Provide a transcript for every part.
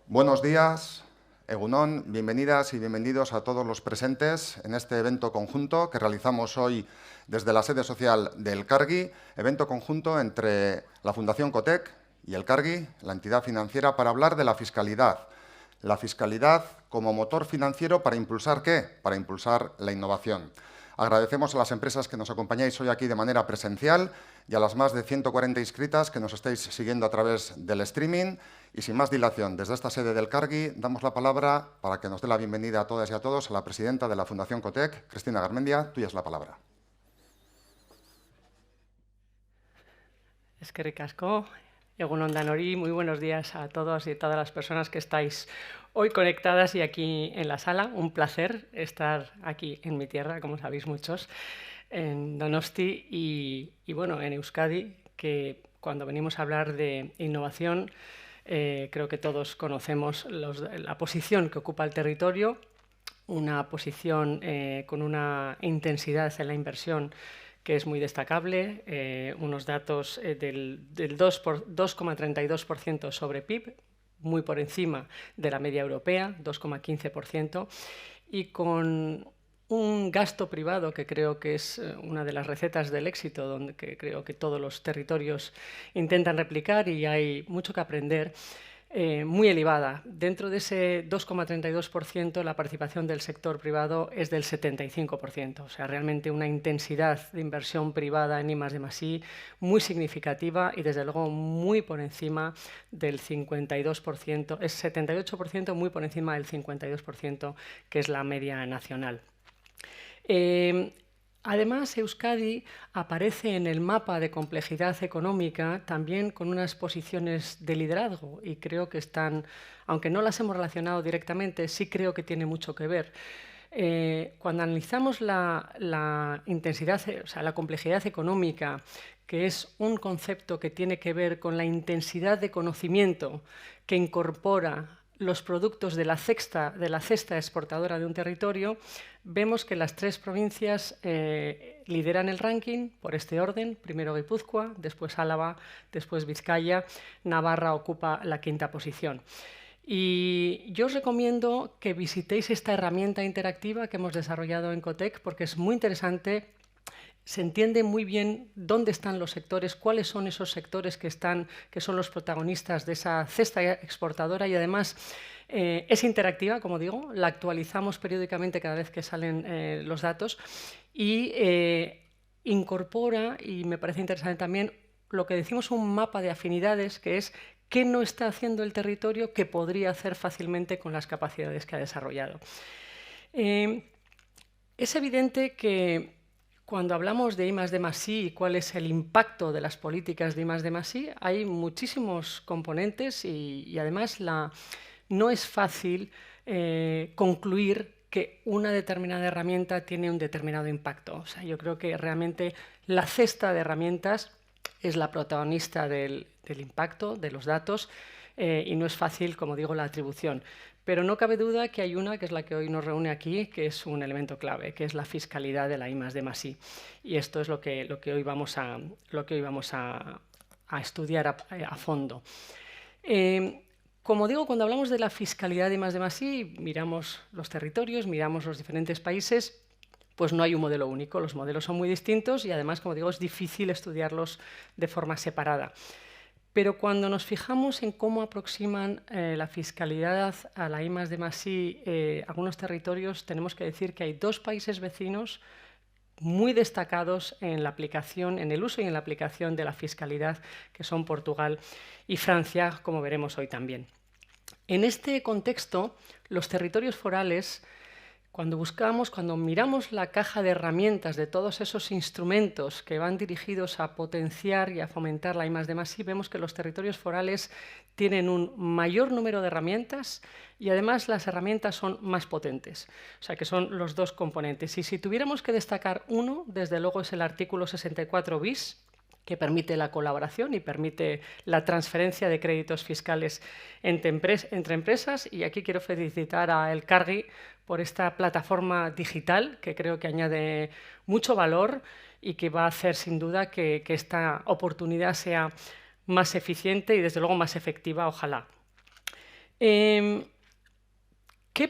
Buenos días, Egunon, bienvenidas y bienvenidos a todos los presentes en este evento conjunto que realizamos hoy desde la sede social del Elkargi, evento conjunto entre la Fundación Cotec y el Elkargi, la entidad financiera, para hablar de la fiscalidad. La fiscalidad como motor financiero para impulsar ¿qué? Para impulsar la innovación. Agradecemos a las empresas que nos acompañáis hoy aquí de manera presencial y a las más de 140 inscritas que nos estáis siguiendo a través del streaming. Y sin más dilación, desde esta sede del Elkargi, damos la palabra para que nos dé la bienvenida a todas y a todos a la presidenta de la Fundación Cotec, Cristina Garmendia. Tuya es la palabra. Eskerrik asko, Egunon Danori, muy buenos días a todos y todas las personas que estáis hoy conectadas y aquí en la sala. Un placer estar aquí en mi tierra, como sabéis muchos, en Donosti y bueno, en Euskadi, que cuando venimos a hablar de innovación, creo que todos conocemos la posición que ocupa el territorio, una posición con una intensidad en la inversión que es muy destacable, unos datos del 2,32% sobre PIB, muy por encima de la media europea, 2,15%, y con un gasto privado que creo que es una de las recetas del éxito, donde que creo que todos los territorios intentan replicar y hay mucho que aprender. Muy elevada. Dentro de ese 2,32%, la participación del sector privado es del 75%. O sea, realmente una intensidad de inversión privada en I+D+I muy significativa y, desde luego, muy por encima del 52%. Es 78%, muy por encima del 52%, que es la media nacional. Además, Euskadi aparece en el mapa de complejidad económica también con unas posiciones de liderazgo y creo que están, aunque no las hemos relacionado directamente, sí creo que tiene mucho que ver. Cuando analizamos la intensidad, o sea, la complejidad económica, que es un concepto que tiene que ver con la intensidad de conocimiento que incorpora los productos de la cesta exportadora de un territorio, vemos que las tres provincias lideran el ranking por este orden: primero Guipúzcoa, después Álava, después Vizcaya. Navarra ocupa la quinta posición. Y yo os recomiendo que visitéis esta herramienta interactiva que hemos desarrollado en Cotec, porque es muy interesante. Se entiende muy bien dónde están los sectores, cuáles son esos sectores que son los protagonistas de esa cesta exportadora, y además es interactiva, como digo, la actualizamos periódicamente cada vez que salen los datos y incorpora, y me parece interesante también, lo que decimos un mapa de afinidades, que es qué no está haciendo el territorio que podría hacer fácilmente con las capacidades que ha desarrollado. Es evidente que cuando hablamos de I+D+I y cuál es el impacto de las políticas de I+D+I, hay muchísimos componentes y además no es fácil concluir que una determinada herramienta tiene un determinado impacto. O sea, yo creo que realmente la cesta de herramientas es la protagonista del impacto, de los datos, y no es fácil, como digo, la atribución. Pero no cabe duda que hay una, que es la que hoy nos reúne aquí, que es un elemento clave, que es la fiscalidad de la I+D+I. Y esto es lo que hoy vamos a estudiar a fondo. Como digo, cuando hablamos de la fiscalidad de I+D+I, miramos los territorios, miramos los diferentes países, pues no hay un modelo único. Los modelos son muy distintos y además, como digo, es difícil estudiarlos de forma separada. Pero cuando nos fijamos en cómo aproximan la fiscalidad a la I+D+I algunos territorios, tenemos que decir que hay dos países vecinos muy destacados en la aplicación, en el uso y en la aplicación de la fiscalidad, que son Portugal y Francia, como veremos hoy también. En este contexto, los territorios forales, cuando miramos la caja de herramientas de todos esos instrumentos que van dirigidos a potenciar y a fomentar la I+D+I, vemos que los territorios forales tienen un mayor número de herramientas y además las herramientas son más potentes. O sea, que son los dos componentes. Y si tuviéramos que destacar uno, desde luego es el artículo 64 bis, que permite la colaboración y permite la transferencia de créditos fiscales entre empresas. Y aquí quiero felicitar a Elkargi por esta plataforma digital, que creo que añade mucho valor y que va a hacer sin duda que esta oportunidad sea más eficiente y, desde luego, más efectiva, ojalá. ¿Qué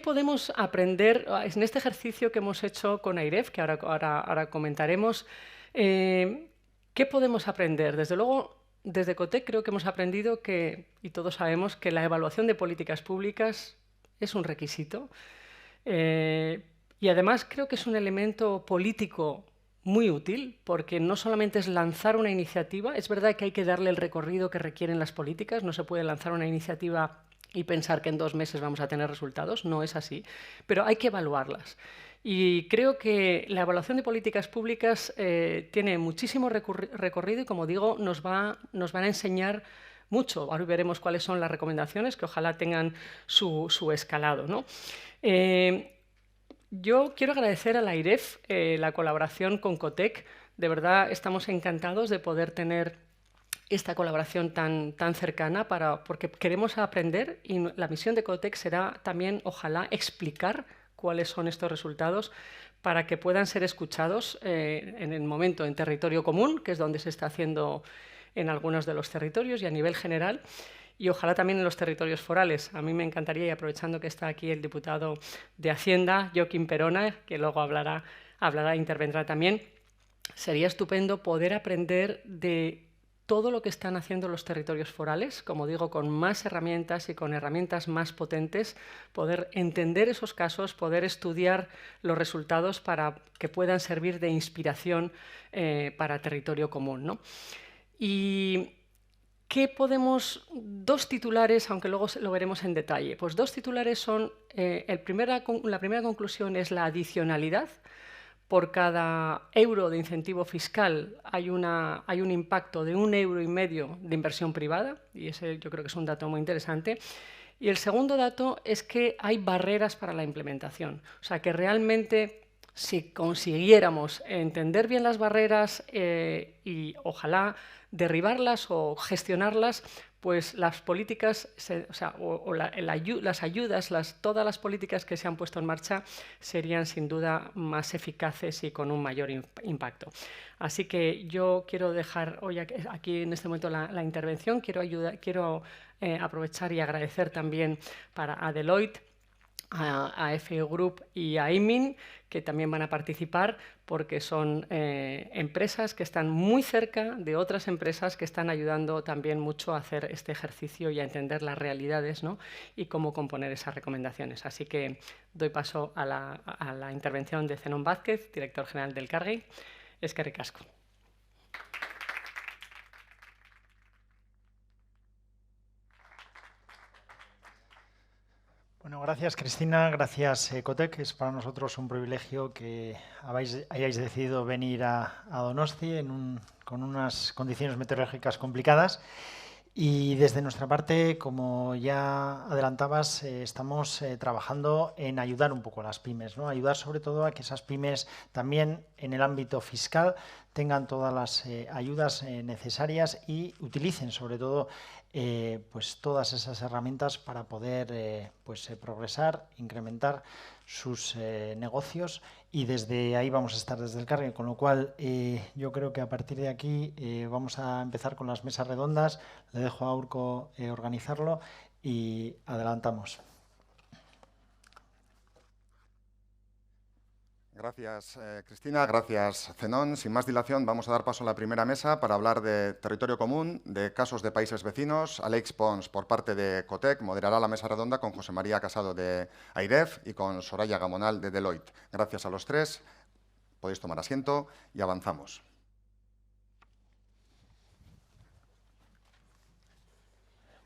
podemos aprender en este ejercicio que hemos hecho con AIREF, que ahora comentaremos? ¿Qué podemos aprender? Desde luego, desde COTEC creo que hemos aprendido que, y todos sabemos, que la evaluación de políticas públicas es un requisito. Y además creo que es un elemento político muy útil, porque no solamente es lanzar una iniciativa, es verdad que hay que darle el recorrido que requieren las políticas, no se puede lanzar una iniciativa y pensar que en 2 meses vamos a tener resultados, no es así, pero hay que evaluarlas. Y creo que la evaluación de políticas públicas tiene muchísimo recorrido y, como digo, nos van a enseñar mucho. Ahora veremos cuáles son las recomendaciones, que ojalá tengan su escalado, ¿no? Yo quiero agradecer a la AIREF la colaboración con COTEC. De verdad, estamos encantados de poder tener esta colaboración tan cercana porque queremos aprender y la misión de COTEC será también, ojalá, explicar cuáles son estos resultados para que puedan ser escuchados en el momento en territorio común, que es donde se está haciendo en algunos de los territorios y a nivel general, y ojalá también en los territorios forales. A mí me encantaría, y aprovechando que está aquí el diputado de Hacienda, Joaquín Perona, que luego intervendrá también, sería estupendo poder aprender de todo lo que están haciendo los territorios forales, como digo, con más herramientas y con herramientas más potentes, poder entender esos casos, poder estudiar los resultados para que puedan servir de inspiración para territorio común, ¿no? Y ¿qué podemos? 2 titulares, aunque luego lo veremos en detalle. Pues 2 titulares son, la primera conclusión es la adicionalidad. Por cada euro de incentivo fiscal hay un impacto de 1,5 € de inversión privada, y ese yo creo que es un dato muy interesante. Y el segundo dato es que hay barreras para la implementación. O sea, que realmente si consiguiéramos entender bien las barreras y ojalá derribarlas o gestionarlas, pues las políticas, las ayudas, todas las políticas que se han puesto en marcha serían sin duda más eficaces y con un mayor impacto. Así que yo quiero dejar hoy aquí en este momento la intervención, quiero aprovechar y agradecer también a Deloitte, a FE Group y a IMIN, que también van a participar, porque son empresas que están muy cerca de otras empresas que están ayudando también mucho a hacer este ejercicio y a entender las realidades, ¿no? Y cómo componer esas recomendaciones. Así que doy paso a la intervención de Zenón Vázquez, director general del CARGI. Eskerrik asko. Bueno, gracias Cristina, gracias COTEC. Es para nosotros un privilegio que hayáis decidido venir a Donosti con unas condiciones meteorológicas complicadas. Y desde nuestra parte, como ya adelantabas, estamos trabajando en ayudar un poco a las pymes, ¿no? Ayudar sobre todo a que esas pymes también en el ámbito fiscal tengan todas las ayudas necesarias y utilicen sobre todo pues todas esas herramientas para poder progresar, incrementar sus negocios, y desde ahí vamos a estar desde el CARGI, con lo cual yo creo que a partir de aquí vamos a empezar con las mesas redondas. Le dejo a Urko organizarlo y adelantamos. Gracias, Cristina. Gracias, Zenón. Sin más dilación, vamos a dar paso a la primera mesa para hablar de territorio común, de casos de países vecinos. Alex Pons, por parte de COTEC, moderará la mesa redonda con José María Casado de AIREF y con Soraya Gamonal de Deloitte. Gracias a los tres. Podéis tomar asiento y avanzamos.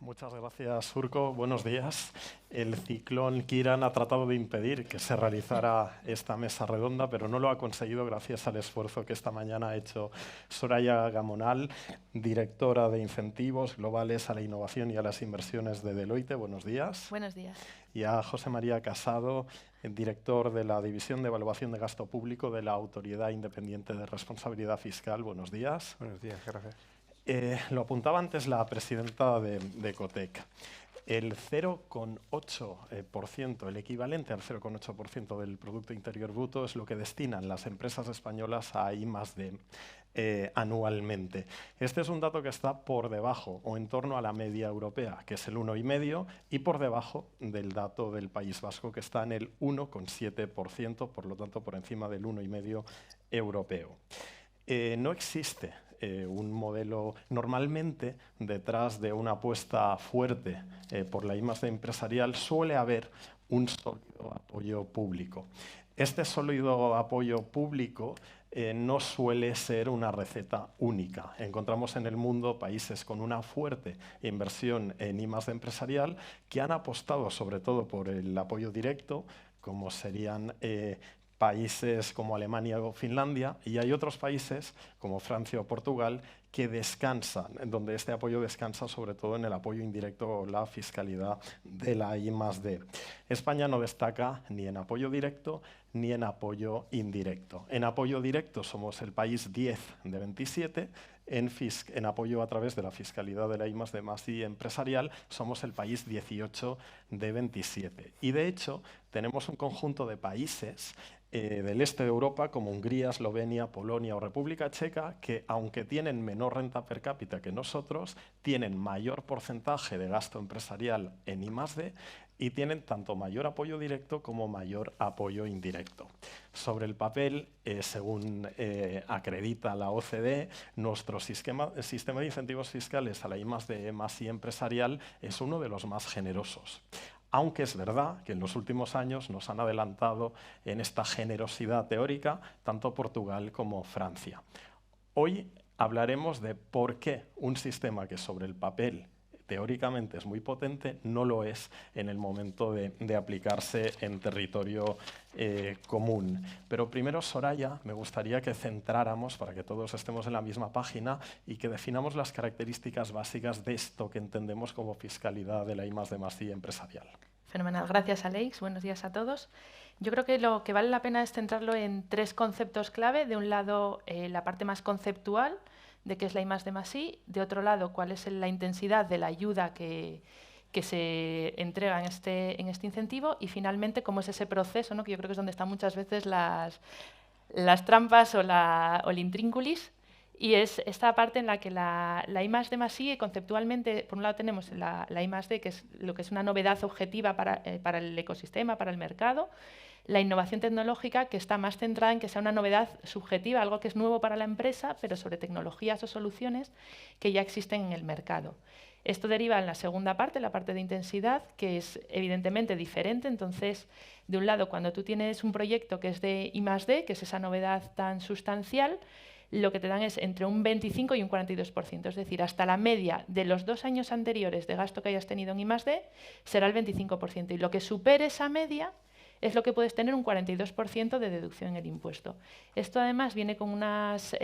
Muchas gracias, Urko. Buenos días. El ciclón Kiran ha tratado de impedir que se realizara esta mesa redonda, pero no lo ha conseguido gracias al esfuerzo que esta mañana ha hecho Soraya Gamonal, directora de incentivos globales a la innovación y a las inversiones de Deloitte. Buenos días. Buenos días. Y a José María Casado, director de la División de Evaluación de Gasto Público de la Autoridad Independiente de Responsabilidad Fiscal. Buenos días. Buenos días, gracias. Lo apuntaba antes la presidenta de COTEC. El 0,8%, el equivalente al 0,8% del Producto Interior Bruto es lo que destinan las empresas españolas a I+D. anualmente. Este es un dato que está por debajo o en torno a la media europea, que es el 1,5%, y por debajo del dato del País Vasco, que está en el 1,7%, por lo tanto por encima del 1,5% europeo. No existe un modelo. Normalmente, detrás de una apuesta fuerte por la I+D empresarial suele haber un sólido apoyo público. Este sólido apoyo público no suele ser una receta única. Encontramos en el mundo países con una fuerte inversión en I+D empresarial que han apostado sobre todo por el apoyo directo, como serían países como Alemania o Finlandia, y hay otros países como Francia o Portugal que descansan, donde este apoyo descansa sobre todo en el apoyo indirecto o la fiscalidad de la I+D. España no destaca ni en apoyo directo ni en apoyo indirecto. En apoyo directo somos el país 10 de 27, en apoyo a través de la fiscalidad de la I+D+I empresarial somos el país 18 de 27. Y de hecho tenemos un conjunto de países del este de Europa, como Hungría, Eslovenia, Polonia o República Checa, que aunque tienen menor renta per cápita que nosotros, tienen mayor porcentaje de gasto empresarial en I+D y tienen tanto mayor apoyo directo como mayor apoyo indirecto. Sobre el papel, según acredita la OCDE, nuestro sistema de incentivos fiscales a la I+D+I empresarial es uno de los más generosos. Aunque es verdad que en los últimos años nos han adelantado en esta generosidad teórica tanto Portugal como Francia. Hoy hablaremos de por qué un sistema que sobre el papel teóricamente es muy potente, no lo es en el momento de aplicarse en territorio común. Pero primero, Soraya, me gustaría que centráramos, para que todos estemos en la misma página, y que definamos las características básicas de esto que entendemos como fiscalidad de la I+D+I empresarial. Fenomenal. Gracias, Aleix. Buenos días a todos. Yo creo que lo que vale la pena es centrarlo en tres conceptos clave. De un lado, la parte más conceptual, de qué es la I+D+I, de otro lado, cuál es la intensidad de la ayuda que se entrega en este incentivo, y finalmente, cómo es ese proceso, ¿no? Que yo creo que es donde están muchas veces las trampas o el intrínculis, y es esta parte en la que la I+D+I, conceptualmente, por un lado tenemos la I+D, que es lo que es una novedad objetiva para el ecosistema, para el mercado, la innovación tecnológica, que está más centrada en que sea una novedad subjetiva, algo que es nuevo para la empresa, pero sobre tecnologías o soluciones que ya existen en el mercado. Esto deriva en la segunda parte, la parte de intensidad, que es evidentemente diferente. Entonces, de un lado, cuando tú tienes un proyecto que es de I+D, que es esa novedad tan sustancial, lo que te dan es entre un 25 y un 42%, es decir, hasta la media de los 2 años anteriores de gasto que hayas tenido en I+D será el 25%, y lo que supere esa media es lo que puedes tener un 42% de deducción en el impuesto. Esto además viene con unas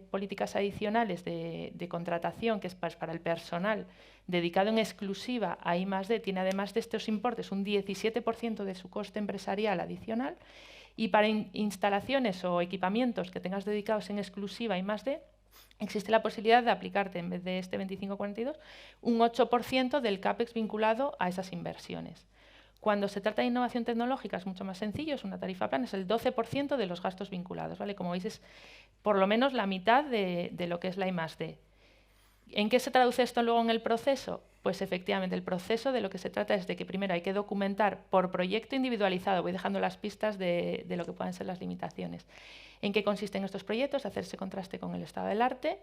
políticas adicionales de contratación, que es para el personal dedicado en exclusiva a I+D, tiene además de estos importes un 17% de su coste empresarial adicional, y para instalaciones o equipamientos que tengas dedicados en exclusiva a I+D, existe la posibilidad de aplicarte, en vez de este 25-42, un 8% del CAPEX vinculado a esas inversiones. Cuando se trata de innovación tecnológica es mucho más sencillo, es una tarifa plana, es el 12% de los gastos vinculados, ¿vale? Como veis, es por lo menos la mitad de lo que es la I+D. ¿En qué se traduce esto luego en el proceso? Pues efectivamente, el proceso de lo que se trata es de que primero hay que documentar por proyecto individualizado, voy dejando las pistas de lo que puedan ser las limitaciones. ¿En qué consisten estos proyectos? Hacerse contraste con el estado del arte.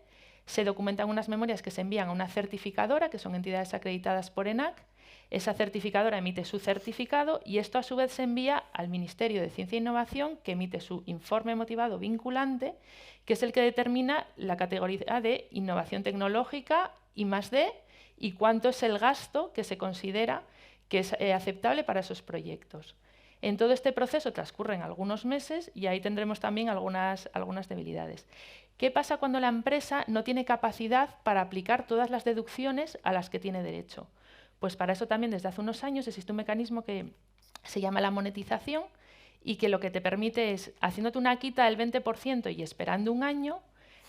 Se documentan unas memorias que se envían a una certificadora, que son entidades acreditadas por ENAC. Esa certificadora emite su certificado y esto a su vez se envía al Ministerio de Ciencia e Innovación, que emite su informe motivado vinculante, que es el que determina la categoría de innovación tecnológica I+D y cuánto es el gasto que se considera que es aceptable para esos proyectos. En todo este proceso transcurren algunos meses y ahí tendremos también algunas debilidades. ¿Qué pasa cuando la empresa no tiene capacidad para aplicar todas las deducciones a las que tiene derecho? Pues para eso también desde hace unos años existe un mecanismo que se llama la monetización y que lo que te permite es, haciéndote una quita del 20% y esperando un año,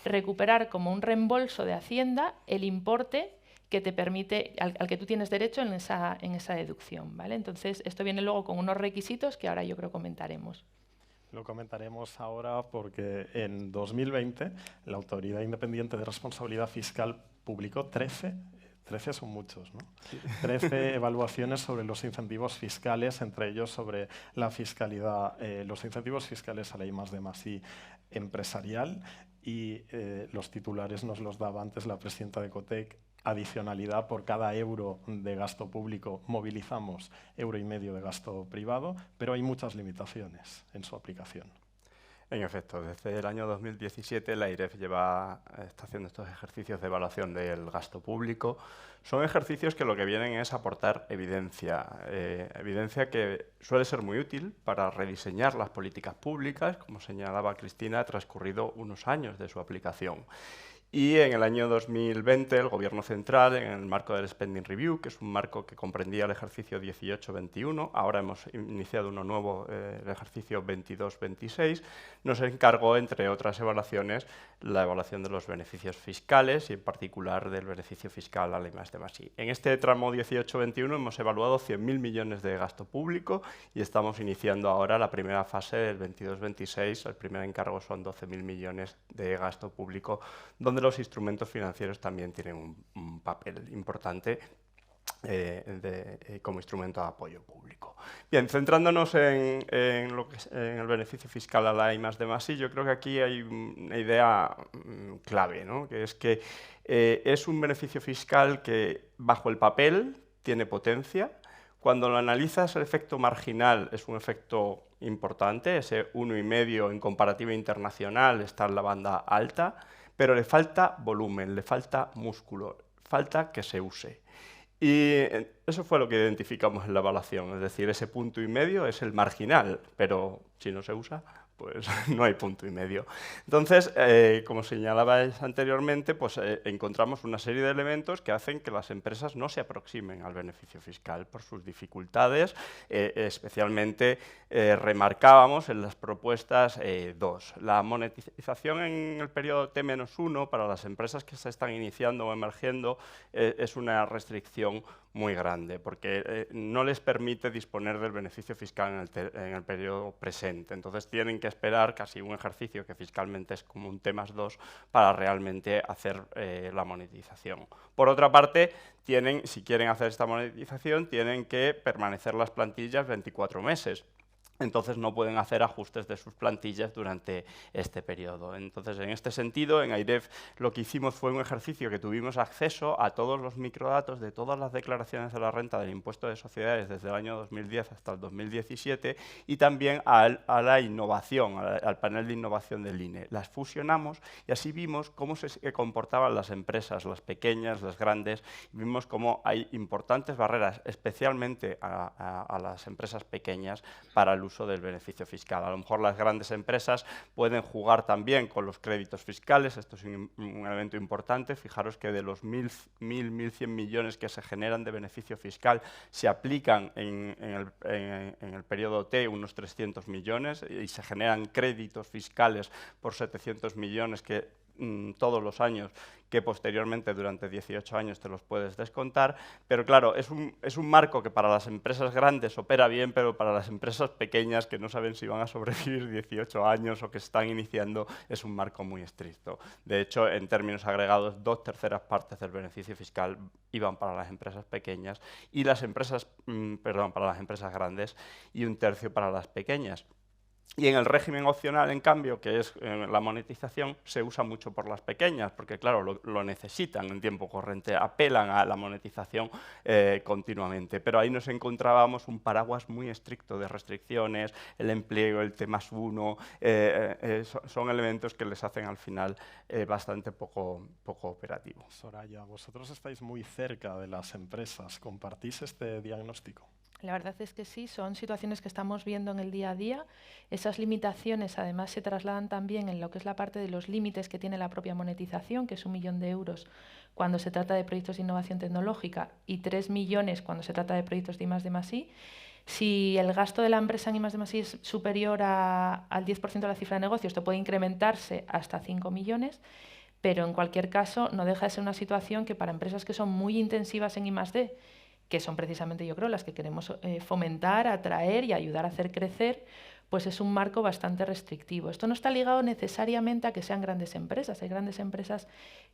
recuperar como un reembolso de Hacienda el importe que te permite, al que tú tienes derecho en esa deducción, ¿vale? Entonces, esto viene luego con unos requisitos que ahora yo creo comentaremos. Lo comentaremos ahora porque en 2020 la Autoridad Independiente de Responsabilidad Fiscal publicó 13 son muchos, ¿no? 13 evaluaciones sobre los incentivos fiscales, entre ellos sobre la fiscalidad, los incentivos fiscales a la I+D+I empresarial, y los titulares nos los daba antes la presidenta de Ecotec. Adicionalidad: por cada euro de gasto público movilizamos €1,5 de gasto privado, pero hay muchas limitaciones en su aplicación. En efecto, desde el año 2017 la AIREF está haciendo estos ejercicios de evaluación del gasto público. Son ejercicios que lo que vienen es aportar evidencia, evidencia que suele ser muy útil para rediseñar las políticas públicas, como señalaba Cristina, ha transcurrido unos años de su aplicación. Y en el año 2020 el Gobierno central, en el marco del Spending Review, que es un marco que comprendía el ejercicio 18-21, ahora hemos iniciado uno nuevo, el ejercicio 22-26, nos encargó, entre otras evaluaciones, la evaluación de los beneficios fiscales y en particular del beneficio fiscal a la I+D+I. En este tramo 18-21 hemos evaluado 100.000 millones de gasto público y estamos iniciando ahora la primera fase del 22-26. El primer encargo son 12.000 millones de gasto público, donde los instrumentos financieros también tienen un papel importante como instrumento de apoyo público. Bien, centrándonos en el beneficio fiscal a la I+D+I, yo creo que aquí hay una idea clave, ¿no? Que es que es un beneficio fiscal que bajo el papel tiene potencia. Cuando lo analizas, el efecto marginal es un efecto importante, ese 1,5 en comparativa internacional está en la banda alta, pero le falta volumen, le falta músculo, falta que se use. Y eso fue lo que identificamos en la evaluación, es decir, ese 1,5 es el marginal, pero si no se usa, pues no hay 1,5. Entonces, como señalabais anteriormente, pues encontramos una serie de elementos que hacen que las empresas no se aproximen al beneficio fiscal por sus dificultades. Especialmente remarcábamos en las propuestas dos. La monetización en el periodo T-1 para las empresas que se están iniciando o emergiendo es una restricción muy grande, porque no les permite disponer del beneficio fiscal en el periodo presente. Entonces tienen que esperar casi un ejercicio que fiscalmente es como un T+2 para realmente hacer la monetización. Por otra parte, si quieren hacer esta monetización, tienen que permanecer las plantillas 24 meses. Entonces no pueden hacer ajustes de sus plantillas durante este periodo. Entonces, en este sentido, en AIREF lo que hicimos fue un ejercicio que tuvimos acceso a todos los microdatos de todas las declaraciones de la renta del impuesto de sociedades desde el año 2010 hasta el 2017 y también a la innovación, al panel de innovación del INE. Las fusionamos y así vimos cómo se comportaban las empresas, las pequeñas, las grandes, y vimos cómo hay importantes barreras, especialmente a las empresas pequeñas, para el uso del beneficio fiscal. A lo mejor las grandes empresas pueden jugar también con los créditos fiscales, esto es un elemento importante. Fijaros que de los 1.100 millones que se generan de beneficio fiscal se aplican en el periodo T unos 300 millones y se generan créditos fiscales por 700 millones que todos los años, que posteriormente durante 18 años te los puedes descontar, pero claro, es un marco que para las empresas grandes opera bien, pero para las empresas pequeñas que no saben si van a sobrevivir 18 años o que están iniciando, es un marco muy estricto. De hecho, en términos agregados, 2/3 partes del beneficio fiscal iban para las empresas pequeñas y para las empresas grandes y 1/3 para las pequeñas. Y en el régimen opcional, en cambio, que es la monetización, se usa mucho por las pequeñas, porque claro, lo necesitan en tiempo corriente, apelan a la monetización continuamente. Pero ahí nos encontrábamos un paraguas muy estricto de restricciones, el empleo, el T+1, son elementos que les hacen al final bastante poco operativo. Soraya, vosotros estáis muy cerca de las empresas, ¿compartís este diagnóstico? La verdad es que sí, son situaciones que estamos viendo en el día a día. Esas limitaciones además se trasladan también en lo que es la parte de los límites que tiene la propia monetización, que es 1 millón de euros cuando se trata de proyectos de innovación tecnológica y 3 millones cuando se trata de proyectos de I+D+I. Si el gasto de la empresa en I+D+I es superior al 10% de la cifra de negocio, esto puede incrementarse hasta 5 millones, pero en cualquier caso no deja de ser una situación que para empresas que son muy intensivas en I+D, que son precisamente, yo creo, las que queremos fomentar, atraer y ayudar a hacer crecer, pues es un marco bastante restrictivo. Esto no está ligado necesariamente a que sean grandes empresas. Hay grandes empresas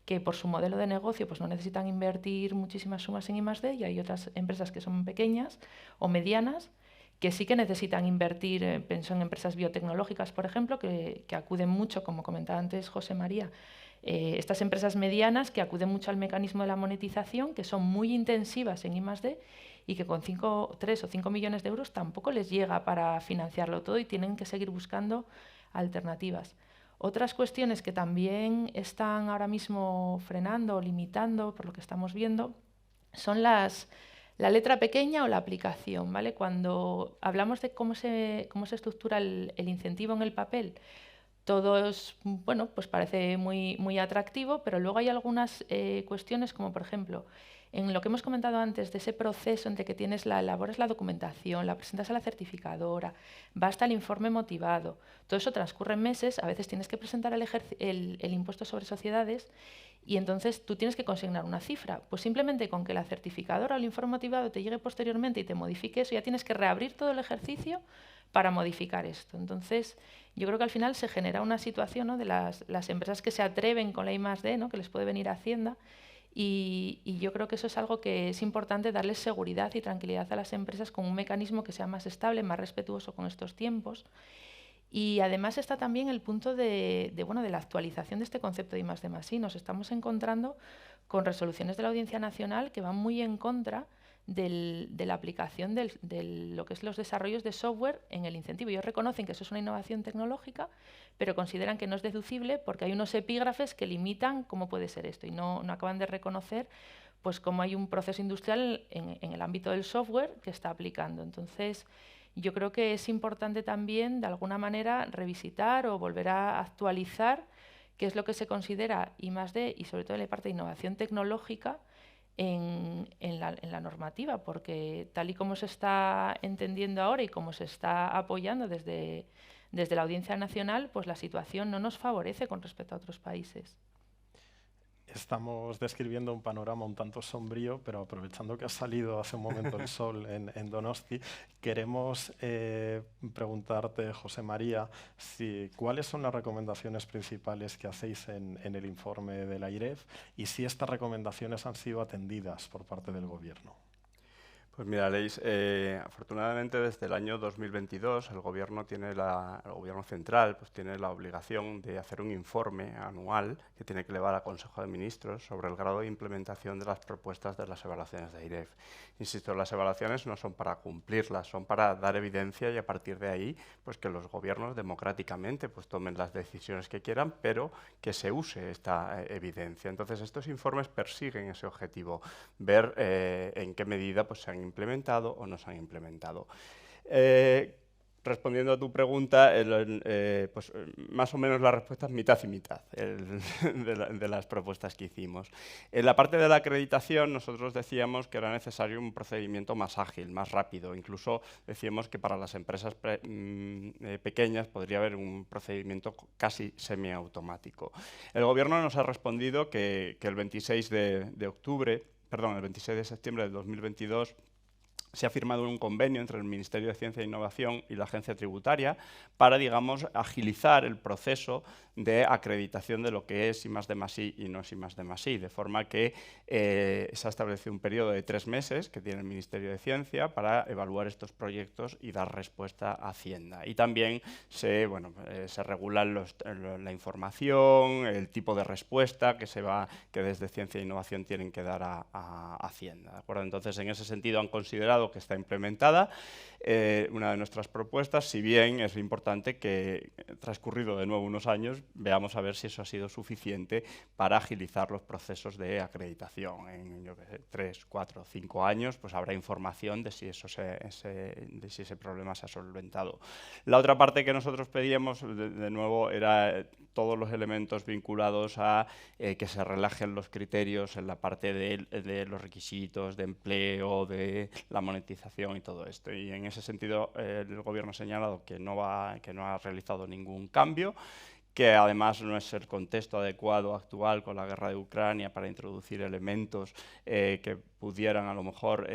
que por su modelo de negocio pues no necesitan invertir muchísimas sumas en I+D, y hay otras empresas que son pequeñas o medianas que sí que necesitan invertir. Pienso en empresas biotecnológicas, por ejemplo, que acuden mucho, como comentaba antes José María, estas empresas medianas que acuden mucho al mecanismo de la monetización, que son muy intensivas en I+D y que con 3 o 5 millones de euros tampoco les llega para financiarlo todo y tienen que seguir buscando alternativas. Otras cuestiones que también están ahora mismo frenando o limitando, por lo que estamos viendo, son la letra pequeña o la aplicación, ¿vale? Cuando hablamos de cómo se estructura el incentivo en el papel, todo es, bueno, pues parece muy atractivo, pero luego hay algunas cuestiones, como por ejemplo, en lo que hemos comentado antes, de ese proceso entre que elaboras la documentación, la presentas a la certificadora, va hasta el informe motivado. Todo eso transcurre meses, a veces tienes que presentar el impuesto sobre sociedades y entonces tú tienes que consignar una cifra. Pues simplemente con que la certificadora o el informe motivado te llegue posteriormente y te modifique eso, ya tienes que reabrir todo el ejercicio para modificar esto. Entonces, yo creo que al final se genera una situación, ¿no?, de las empresas que se atreven con la I+D, ¿no?, que les puede venir a Hacienda, y yo creo que eso es algo que es importante, darles seguridad y tranquilidad a las empresas con un mecanismo que sea más estable, más respetuoso con estos tiempos. Y además está también el punto de la actualización de este concepto de I+D+I. Nos estamos encontrando con resoluciones de la Audiencia Nacional que van muy en contra de la aplicación de lo que es los desarrollos de software en el incentivo. Ellos reconocen que eso es una innovación tecnológica, pero consideran que no es deducible porque hay unos epígrafes que limitan cómo puede ser esto y no acaban de reconocer pues cómo hay un proceso industrial en el ámbito del software que está aplicando. Entonces, yo creo que es importante también, de alguna manera, revisitar o volver a actualizar qué es lo que se considera I+D y sobre todo en la parte de innovación tecnológica en la normativa, porque tal y como se está entendiendo ahora y como se está apoyando desde la Audiencia Nacional, pues la situación no nos favorece con respecto a otros países. Estamos describiendo un panorama un tanto sombrío, pero aprovechando que ha salido hace un momento el sol en Donosti, queremos preguntarte, José María, cuáles son las recomendaciones principales que hacéis en el informe de la IREF y si estas recomendaciones han sido atendidas por parte del Gobierno. Pues mira, Aleix, afortunadamente desde el año 2022 el Gobierno central pues tiene la obligación de hacer un informe anual que tiene que elevar al Consejo de Ministros sobre el grado de implementación de las propuestas de las evaluaciones de IREF. Insisto, las evaluaciones no son para cumplirlas, son para dar evidencia y a partir de ahí pues que los gobiernos democráticamente pues tomen las decisiones que quieran, pero que se use esta evidencia. Entonces estos informes persiguen ese objetivo, ver en qué medida pues se han implementado o no se han implementado. Respondiendo a tu pregunta, pues más o menos la respuesta es mitad y mitad de las propuestas que hicimos. En la parte de la acreditación nosotros decíamos que era necesario un procedimiento más ágil, más rápido. Incluso decíamos que para las empresas pequeñas podría haber un procedimiento casi semiautomático. El Gobierno nos ha respondido que el 26 de septiembre de 2022 se ha firmado un convenio entre el Ministerio de Ciencia e Innovación y la Agencia Tributaria para, digamos, agilizar el proceso de acreditación de lo que es I+D+I y no es I+D+I, de forma que se ha establecido un periodo de 3 meses que tiene el Ministerio de Ciencia para evaluar estos proyectos y dar respuesta a Hacienda. Y también se regula la información, el tipo de respuesta que desde Ciencia e Innovación tienen que dar a Hacienda, ¿de acuerdo? Entonces, en ese sentido han considerado que está implementada una de nuestras propuestas, si bien es importante que, transcurrido de nuevo unos años, veamos a ver si eso ha sido suficiente para agilizar los procesos de acreditación. En 3, 4, 5 años pues habrá información de si ese problema se ha solventado. La otra parte que nosotros pedíamos, de nuevo, era todos los elementos vinculados a que se relajen los criterios en la parte de los requisitos de empleo, de la monetización y todo esto. Y en ese sentido el Gobierno ha señalado que no ha realizado ningún cambio, que además no es el contexto adecuado actual con la guerra de Ucrania para introducir elementos que pudieran a lo mejor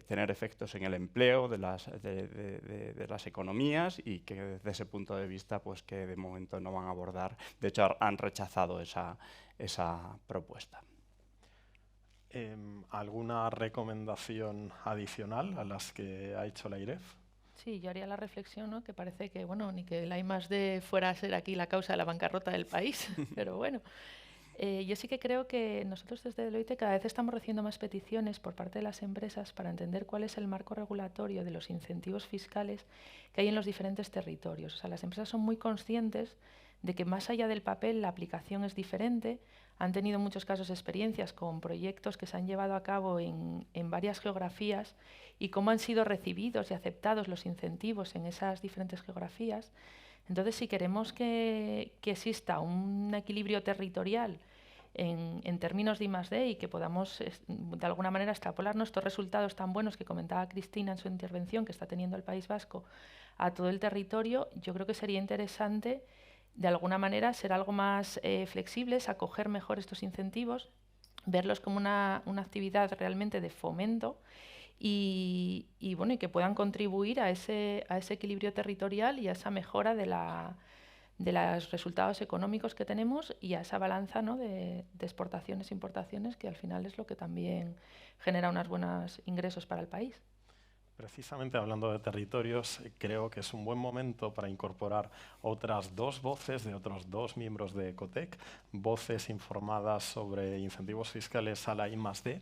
tener efectos en el empleo de las economías, y que desde ese punto de vista pues que de momento no van a abordar. De hecho, han rechazado esa propuesta. ¿Alguna recomendación adicional a las que ha hecho la IREF? Sí, yo haría la reflexión, ¿no?, que parece que, bueno, ni que la I+D fuera a ser aquí la causa de la bancarrota del país, pero bueno. Yo sí que creo que nosotros desde Deloitte cada vez estamos recibiendo más peticiones por parte de las empresas para entender cuál es el marco regulatorio de los incentivos fiscales que hay en los diferentes territorios. O sea, las empresas son muy conscientes de que más allá del papel la aplicación es diferente. Han tenido en muchos casos experiencias con proyectos que se han llevado a cabo en varias geografías y cómo han sido recibidos y aceptados los incentivos en esas diferentes geografías. Entonces, si queremos que exista un equilibrio territorial en términos de I+D y que podamos de alguna manera extrapolar estos resultados tan buenos que comentaba Cristina en su intervención, que está teniendo el País Vasco, a todo el territorio, yo creo que sería interesante de alguna manera ser algo más flexibles, acoger mejor estos incentivos, verlos como una actividad realmente de fomento y bueno, y que puedan contribuir a ese equilibrio territorial y a esa mejora de los resultados económicos que tenemos y a esa balanza, ¿no?, de exportaciones e importaciones, que al final es lo que también genera unos buenos ingresos para el país. Precisamente hablando de territorios, creo que es un buen momento para incorporar otras dos voces de otros dos miembros de Ecotec, voces informadas sobre incentivos fiscales a la I+D,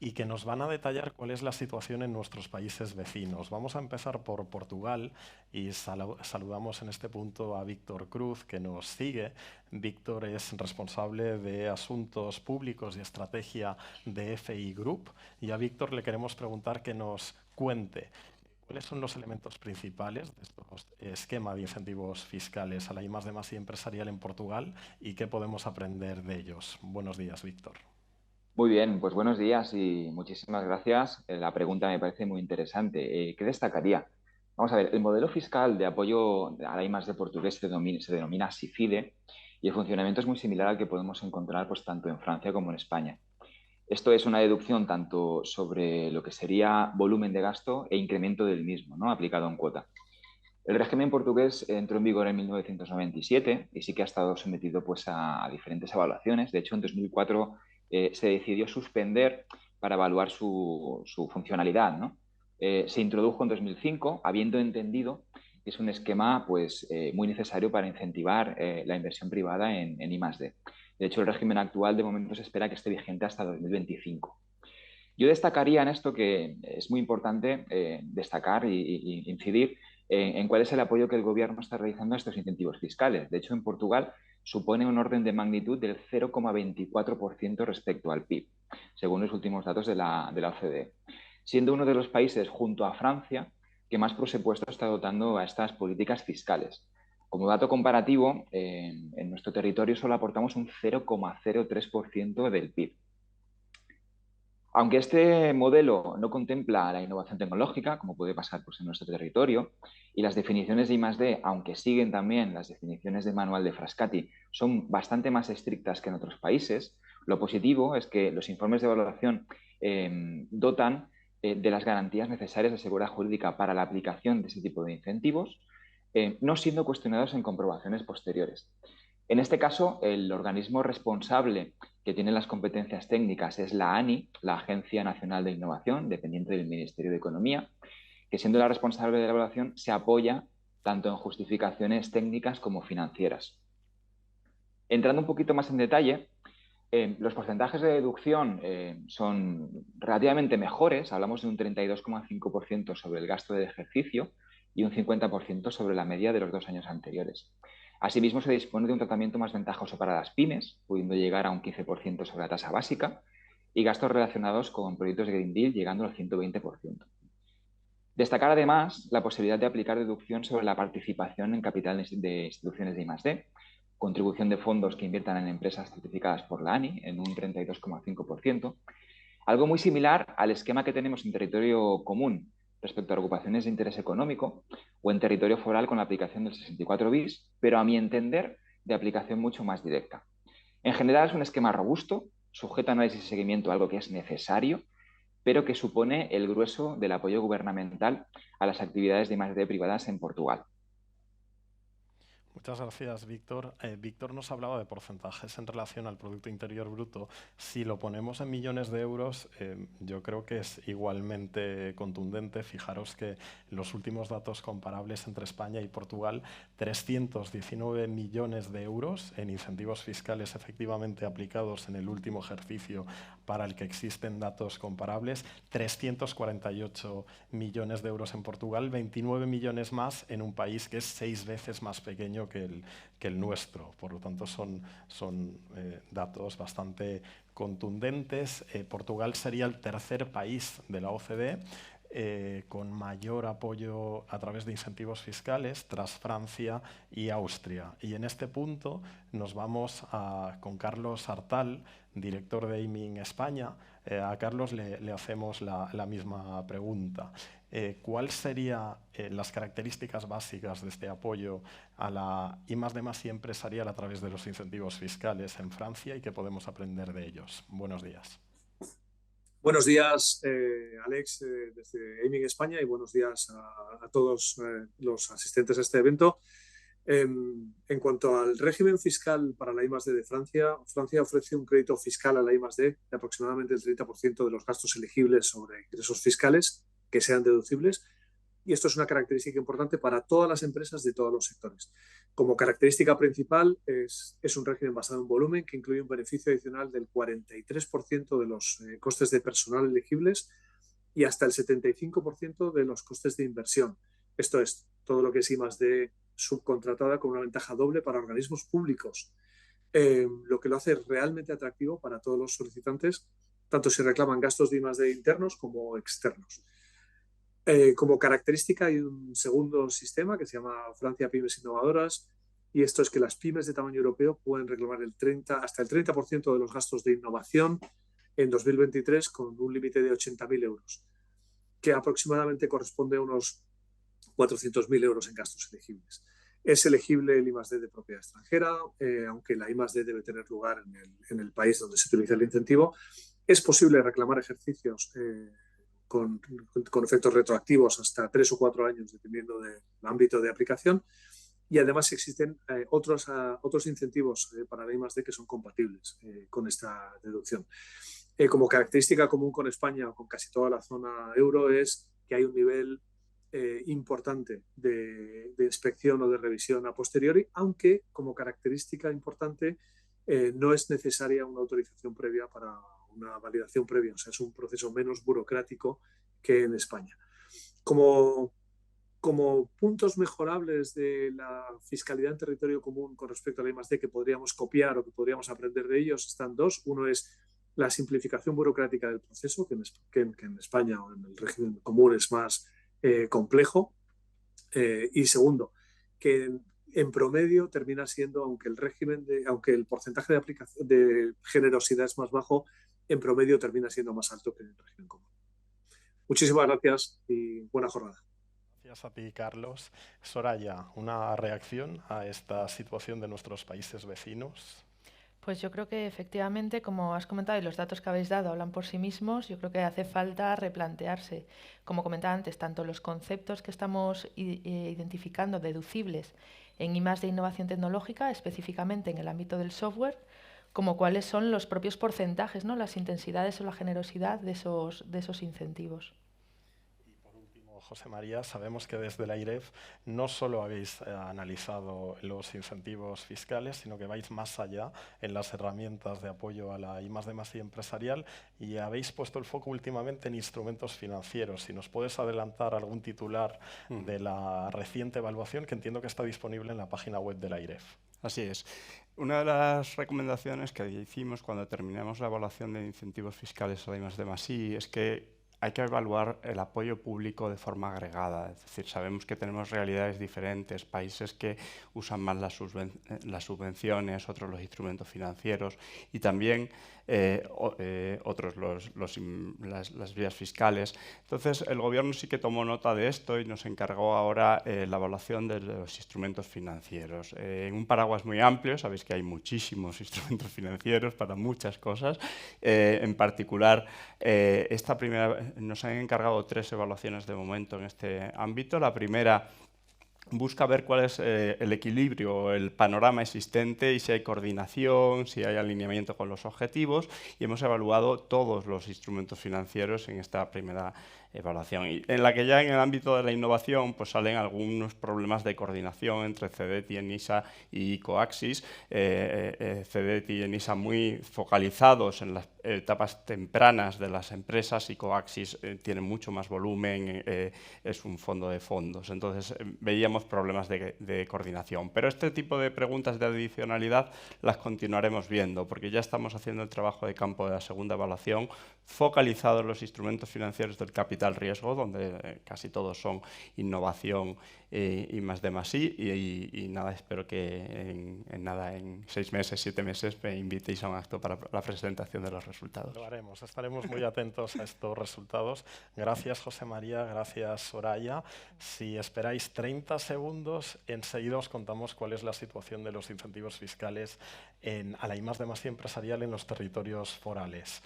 y que nos van a detallar cuál es la situación en nuestros países vecinos. Vamos a empezar por Portugal y saludamos en este punto a Víctor Cruz, que nos sigue. Víctor es responsable de Asuntos Públicos y Estrategia de FI Group, y a Víctor le queremos preguntar que nos cuente cuáles son los elementos principales de este esquema de incentivos fiscales a la I+D+I empresarial en Portugal y qué podemos aprender de ellos. Buenos días, Víctor. Muy bien, pues buenos días y muchísimas gracias. La pregunta me parece muy interesante. ¿Qué destacaría? Vamos a ver, el modelo fiscal de apoyo a la I+D portugués se denomina SIFIDE, y el funcionamiento es muy similar al que podemos encontrar pues, tanto en Francia como en España. Esto es una deducción tanto sobre lo que sería volumen de gasto e incremento del mismo, ¿no?, aplicado en cuota. El régimen portugués entró en vigor en 1997 y sí que ha estado sometido pues, a diferentes evaluaciones. De hecho, en 2004 se decidió suspender para evaluar su funcionalidad, ¿no? Se introdujo en 2005, habiendo entendido que es un esquema pues, muy necesario para incentivar la inversión privada en I+D. De hecho, el régimen actual de momento se espera que esté vigente hasta 2025. Yo destacaría en esto que es muy importante destacar y incidir en cuál es el apoyo que el Gobierno está realizando a estos incentivos fiscales. De hecho, en Portugal supone un orden de magnitud del 0,24% respecto al PIB, según los últimos datos de la OCDE, siendo uno de los países, junto a Francia, que más presupuesto está dotando a estas políticas fiscales. Como dato comparativo, en nuestro territorio solo aportamos un 0,03% del PIB. Aunque este modelo no contempla la innovación tecnológica, como puede pasar pues, en nuestro territorio, y las definiciones de I+D, aunque siguen también las definiciones de manual de Frascati, son bastante más estrictas que en otros países, lo positivo es que los informes de valoración dotan de las garantías necesarias de seguridad jurídica para la aplicación de este tipo de incentivos, no siendo cuestionados en comprobaciones posteriores. En este caso, el organismo responsable que tiene las competencias técnicas es la ANI, la Agencia Nacional de Innovación, dependiente del Ministerio de Economía, que siendo la responsable de la evaluación se apoya tanto en justificaciones técnicas como financieras. Entrando un poquito más en detalle, los porcentajes de deducción son relativamente mejores, hablamos de un 32,5% sobre el gasto del ejercicio y un 50% sobre la media de los 2 años anteriores. Asimismo, se dispone de un tratamiento más ventajoso para las pymes, pudiendo llegar a un 15% sobre la tasa básica, y gastos relacionados con proyectos de Green Deal llegando al 120%. Destacar además la posibilidad de aplicar deducción sobre la participación en capital de instituciones de I+D, contribución de fondos que inviertan en empresas certificadas por la ANI en un 32,5%, algo muy similar al esquema que tenemos en territorio común respecto a ocupaciones de interés económico o en territorio foral con la aplicación del 64 bis, pero a mi entender de aplicación mucho más directa. En general es un esquema robusto, sujeto a análisis y seguimiento, algo que es necesario, pero que supone el grueso del apoyo gubernamental a las actividades de I+D privadas en Portugal. Muchas gracias, Víctor. Víctor nos hablaba de porcentajes en relación al Producto Interior Bruto. Si lo ponemos en millones de euros, yo creo que es igualmente contundente. Fijaros que los últimos datos comparables entre España y Portugal, 319 millones de euros en incentivos fiscales efectivamente aplicados en el último ejercicio para el que existen datos comparables, 348 millones de euros en Portugal, 29 millones más en un país que es 6 veces más pequeño que el nuestro. Por lo tanto, son datos bastante contundentes. Portugal sería el tercer país de la OCDE con mayor apoyo a través de incentivos fiscales tras Francia y Austria. Y en este punto nos vamos con Carlos Artal, director de Aiming España. A Carlos le hacemos la misma pregunta. ¿Cuáles serían las características básicas de este apoyo a la I+D+I empresarial a través de los incentivos fiscales en Francia y qué podemos aprender de ellos? Buenos días. Buenos días, Alex, desde Aiming España, y buenos días a todos los asistentes a este evento. En cuanto al régimen fiscal para la I+D de Francia, Francia ofrece un crédito fiscal a la I+D de aproximadamente el 30% de los gastos elegibles sobre ingresos fiscales que sean deducibles, y esto es una característica importante para todas las empresas de todos los sectores. Como característica principal es un régimen basado en volumen que incluye un beneficio adicional del 43% de los costes de personal elegibles y hasta el 75% de los costes de inversión. Esto es, todo lo que es I+D subcontratada con una ventaja doble para organismos públicos, lo que lo hace realmente atractivo para todos los solicitantes, tanto si reclaman gastos de I+D internos como externos. Como característica hay un segundo sistema que se llama Francia Pymes Innovadoras, y esto es que las pymes de tamaño europeo pueden reclamar hasta el 30% de los gastos de innovación en 2023 con un límite de 80.000 euros, que aproximadamente corresponde a unos 400.000 euros en gastos elegibles. Es elegible el I+D de propiedad extranjera, aunque la I+D debe tener lugar en el país donde se utiliza el incentivo. Es posible reclamar ejercicios con efectos retroactivos hasta 3 o 4 años, dependiendo del ámbito de aplicación. Y además existen otros incentivos para la I+D que son compatibles con esta deducción. Como característica común con España o con casi toda la zona euro es que hay un nivel importante de inspección o de revisión a posteriori, aunque como característica importante no es necesaria una autorización previa para una validación previa, o sea, es un proceso menos burocrático que en España. Como puntos mejorables de la fiscalidad en territorio común con respecto a la I+D que podríamos copiar o que podríamos aprender de ellos están dos. Uno es la simplificación burocrática del proceso, que en España o en el régimen común es más complejo. Y segundo, que en promedio termina siendo, aunque el porcentaje de aplicación de generosidad es más bajo, en promedio termina siendo más alto que en el régimen común. Muchísimas gracias y buena jornada. Gracias a ti, Carlos. Soraya, ¿una reacción a esta situación de nuestros países vecinos? Pues yo creo que efectivamente, como has comentado y los datos que habéis dado hablan por sí mismos, yo creo que hace falta replantearse, como comentaba antes, tanto los conceptos que estamos identificando deducibles en I+D innovación tecnológica, específicamente en el ámbito del software, como cuáles son los propios porcentajes, ¿no? Las intensidades o la generosidad de esos incentivos. José María, sabemos que desde la IREF no solo habéis analizado los incentivos fiscales, sino que vais más allá en las herramientas de apoyo a la I+D+I empresarial y habéis puesto el foco últimamente en instrumentos financieros. Si nos puedes adelantar algún titular de la reciente evaluación, que entiendo que está disponible en la página web de la IREF. Así es. Una de las recomendaciones que hicimos cuando terminamos la evaluación de incentivos fiscales a la I+D+I es que hay que evaluar el apoyo público de forma agregada. Es decir, sabemos que tenemos realidades diferentes, países que usan más las subvenciones, otros los instrumentos financieros, y también otros las vías fiscales. Entonces, el Gobierno sí que tomó nota de esto y nos encargó ahora la evaluación de los instrumentos financieros. En un paraguas muy amplio, sabéis que hay muchísimos instrumentos financieros para muchas cosas. En particular, esta primera, nos han encargado 3 evaluaciones de momento en este ámbito. La primera busca ver cuál es el equilibrio, el panorama existente y si hay coordinación, si hay alineamiento con los objetivos, y hemos evaluado todos los instrumentos financieros en esta primera evaluación, y en la que ya en el ámbito de la innovación pues salen algunos problemas de coordinación entre CEDETI, ENISA y Coaxis. CEDETI y ENISA muy focalizados en las etapas tempranas de las empresas, y Coaxis tiene mucho más volumen, es un fondo de fondos. Entonces veíamos problemas de coordinación. Pero este tipo de preguntas de adicionalidad las continuaremos viendo, porque ya estamos haciendo el trabajo de campo de la segunda evaluación, focalizado en los instrumentos financieros del capital riesgo, donde casi todos son innovación y más de más y nada, espero que en 6 meses, 7 meses me invitéis a un acto para la presentación de los resultados. Lo haremos, estaremos muy atentos a estos resultados. Gracias, José María, gracias, Soraya. Si esperáis 30 segundos, enseguida os contamos cuál es la situación de los incentivos fiscales a la I+D+I empresarial en los territorios forales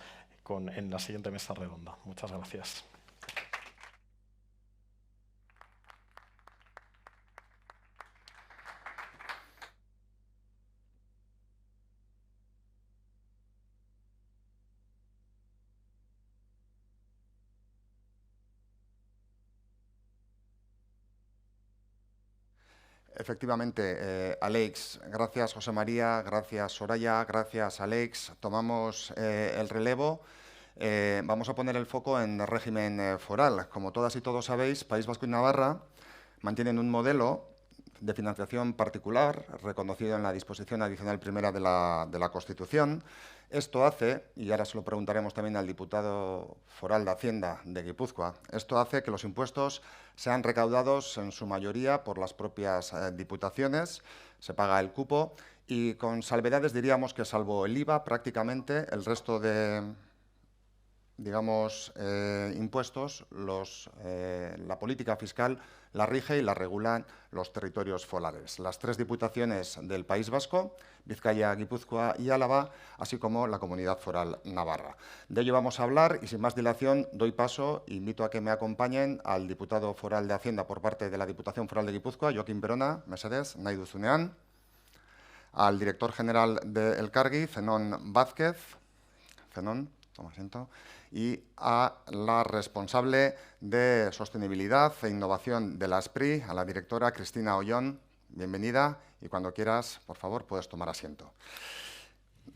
en la siguiente mesa redonda. Muchas gracias. Efectivamente, Alex, gracias José María, gracias Soraya, gracias Alex. Tomamos el relevo. Vamos a poner el foco en el régimen foral. Como todas y todos sabéis, País Vasco y Navarra mantienen un modelo de financiación particular, reconocido en la disposición adicional primera de la Constitución. Esto hace, y ahora se lo preguntaremos también al diputado foral de Hacienda de Guipúzcoa, esto hace que los impuestos sean recaudados en su mayoría por las propias diputaciones, se paga el cupo y con salvedades diríamos que salvo el IVA prácticamente el resto de impuestos, la política fiscal la rige y la regulan los territorios forales. Las 3 diputaciones del País Vasco, Vizcaya, Guipúzcoa y Álava, así como la Comunidad Foral Navarra. De ello vamos a hablar y sin más dilación doy paso, invito a que me acompañen al diputado foral de Hacienda por parte de la Diputación Foral de Guipúzcoa, Joaquín Berona, Mesedez, nahi duzunean, al director general de Elkargi, Zenón Vázquez, Zenón, toma asiento, y a la responsable de Sostenibilidad e Innovación de la ASPRI, a la directora Cristina Ollón. Bienvenida y cuando quieras, por favor, puedes tomar asiento.